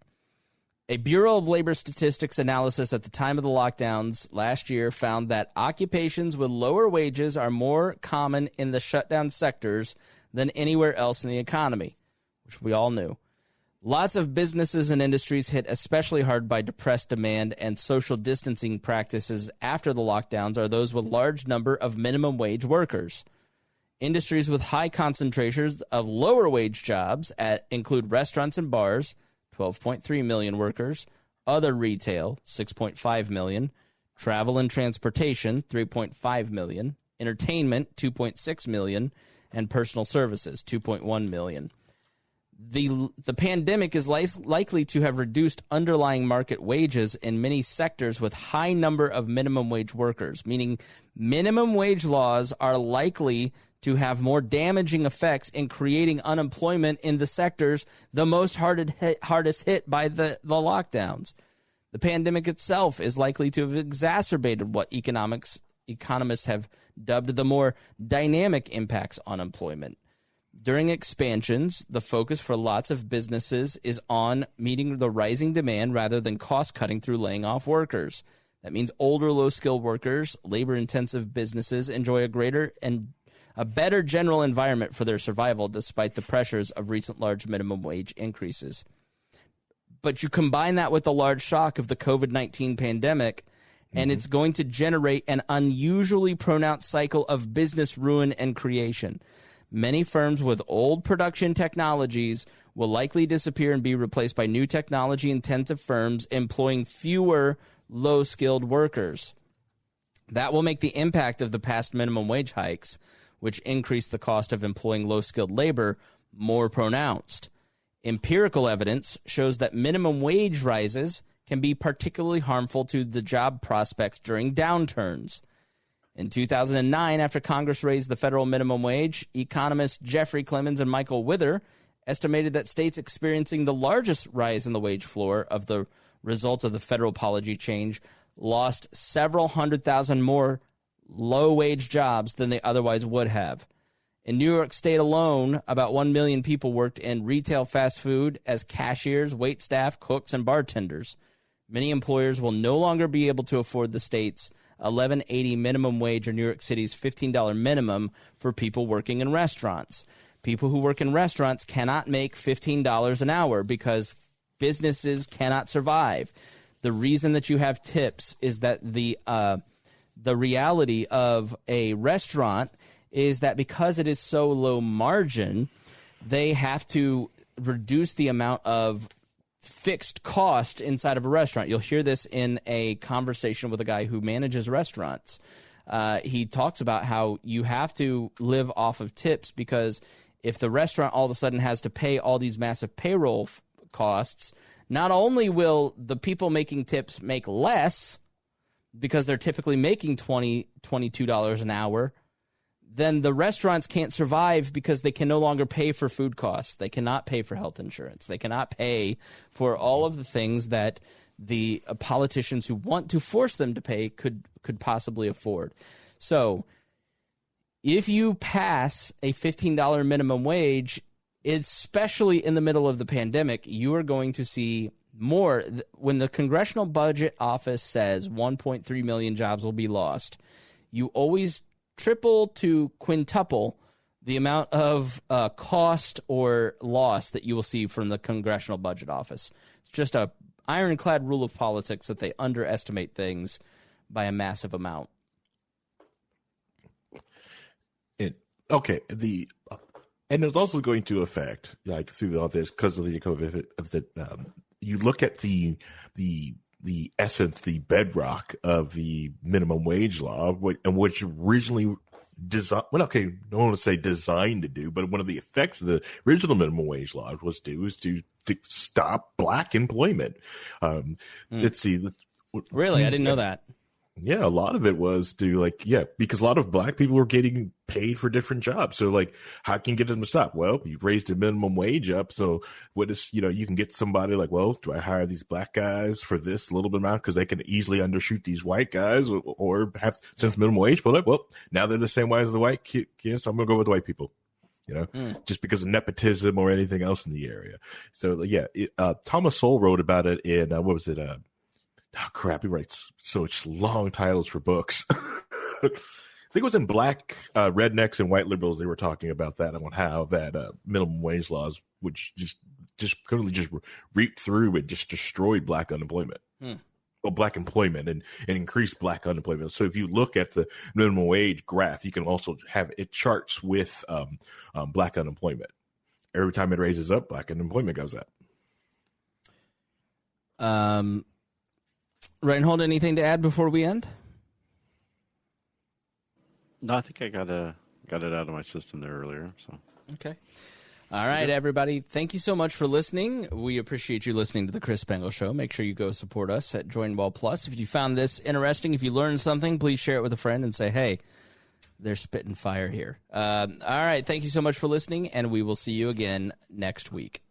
A Bureau of Labor Statistics analysis at the time of the lockdowns last year found that occupations with lower wages are more common in the shutdown sectors than anywhere else in the economy, which we all knew. Lots of businesses and industries hit especially hard by depressed demand, and social distancing practices after the lockdowns are those with large number of minimum wage workers. Industries with high concentrations of lower wage jobs include restaurants and bars, 12.3 million workers, other retail, 6.5 million, travel and transportation, 3.5 million, entertainment, 2.6 million, and personal services, 2.1 million. The pandemic is likely to have reduced underlying market wages in many sectors with high number of minimum wage workers, meaning minimum wage laws are likely to have more damaging effects in creating unemployment in the sectors the most hardest hit by the lockdowns. The pandemic itself is likely to have exacerbated what economists have dubbed the more dynamic impacts on employment. During expansions, the focus for lots of businesses is on meeting the rising demand rather than cost-cutting through laying off workers. That means older, low-skilled workers, labor-intensive businesses enjoy a better general environment for their survival despite the pressures of recent large minimum wage increases. But you combine that with the large shock of the COVID-19 pandemic, and it's going to generate an unusually pronounced cycle of business ruin and creation. Many firms with old production technologies will likely disappear and be replaced by new technology-intensive firms employing fewer low-skilled workers. That will make the impact of the past minimum wage hikes, which increase the cost of employing low-skilled labor, more pronounced. Empirical evidence shows that minimum wage rises can be particularly harmful to the job prospects during downturns. In 2009, after Congress raised the federal minimum wage, economists Jeffrey Clemens and Michael Wither estimated that states experiencing the largest rise in the wage floor of the result of the federal policy change lost several 100,000 more low-wage jobs than they otherwise would have. In New York State alone, about 1 million people worked in retail fast food as cashiers, waitstaff, cooks, and bartenders. Many employers will no longer be able to afford the state's $11.80 minimum wage or New York City's $15 minimum for people working in restaurants. People who work in restaurants cannot make $15 an hour because businesses cannot survive. The reason that you have tips is that the reality of a restaurant is that because it is so low margin, they have to reduce the amount of fixed cost inside of a restaurant. You'll hear this in a conversation with a guy who manages restaurants. He talks about how you have to live off of tips because if the restaurant all of a sudden has to pay all these massive payroll costs, not only will the people making tips make less because they're typically making $22 an hour, then the restaurants can't survive because they can no longer pay for food costs. They cannot pay for health insurance. They cannot pay for all of the things that the politicians who want to force them to pay could possibly afford. So if you pass a $15 minimum wage, especially in the middle of the pandemic, you are going to see more. When the Congressional Budget Office says 1.3 million jobs will be lost, you always triple to quintuple the amount of cost or loss that you will see from the Congressional Budget Office. It's just a ironclad rule of politics that they underestimate things by a massive amount. And it's also going to affect, like, through all this because of the COVID. You look at the essence, the bedrock of the minimum wage law, and which originally designed. Well, okay, I don't want to say designed to do, but one of the effects of the original minimum wage law was to stop black employment. Let's see. Really, I didn't know that. Yeah, a lot of it was because a lot of black people were getting paid for different jobs. So, like, how can you get them to stop? Well, you've raised the minimum wage up. So what is, you can get somebody like, well, do I hire these black guys for this little bit amount because they can easily undershoot these white guys, or have, since minimum wage, but well, now they're the same way as the white kids, so I'm going to go with the white people. Just because of nepotism or anything else in the area. So, Thomas Sowell wrote about it in, what was it? Oh, crap, he writes such long titles for books. I think it was in Black Rednecks and White Liberals. They were talking about that, and how that minimum wage laws would just reap through and just destroy black unemployment. Well, black employment and increase black unemployment. So if you look at the minimum wage graph, you can also have it charts with black unemployment. Every time it raises up, black unemployment goes up. Rhinehold, anything to add before we end? No, I think I got it out of my system there earlier. So okay. All right, everybody. Thank you so much for listening. We appreciate you listening to the Chris Spangle Show. Make sure you go support us at Join Ball Plus. If you found this interesting, if you learned something, please share it with a friend and say, hey, they're spitting fire here. All right. Thank you so much for listening, and we will see you again next week.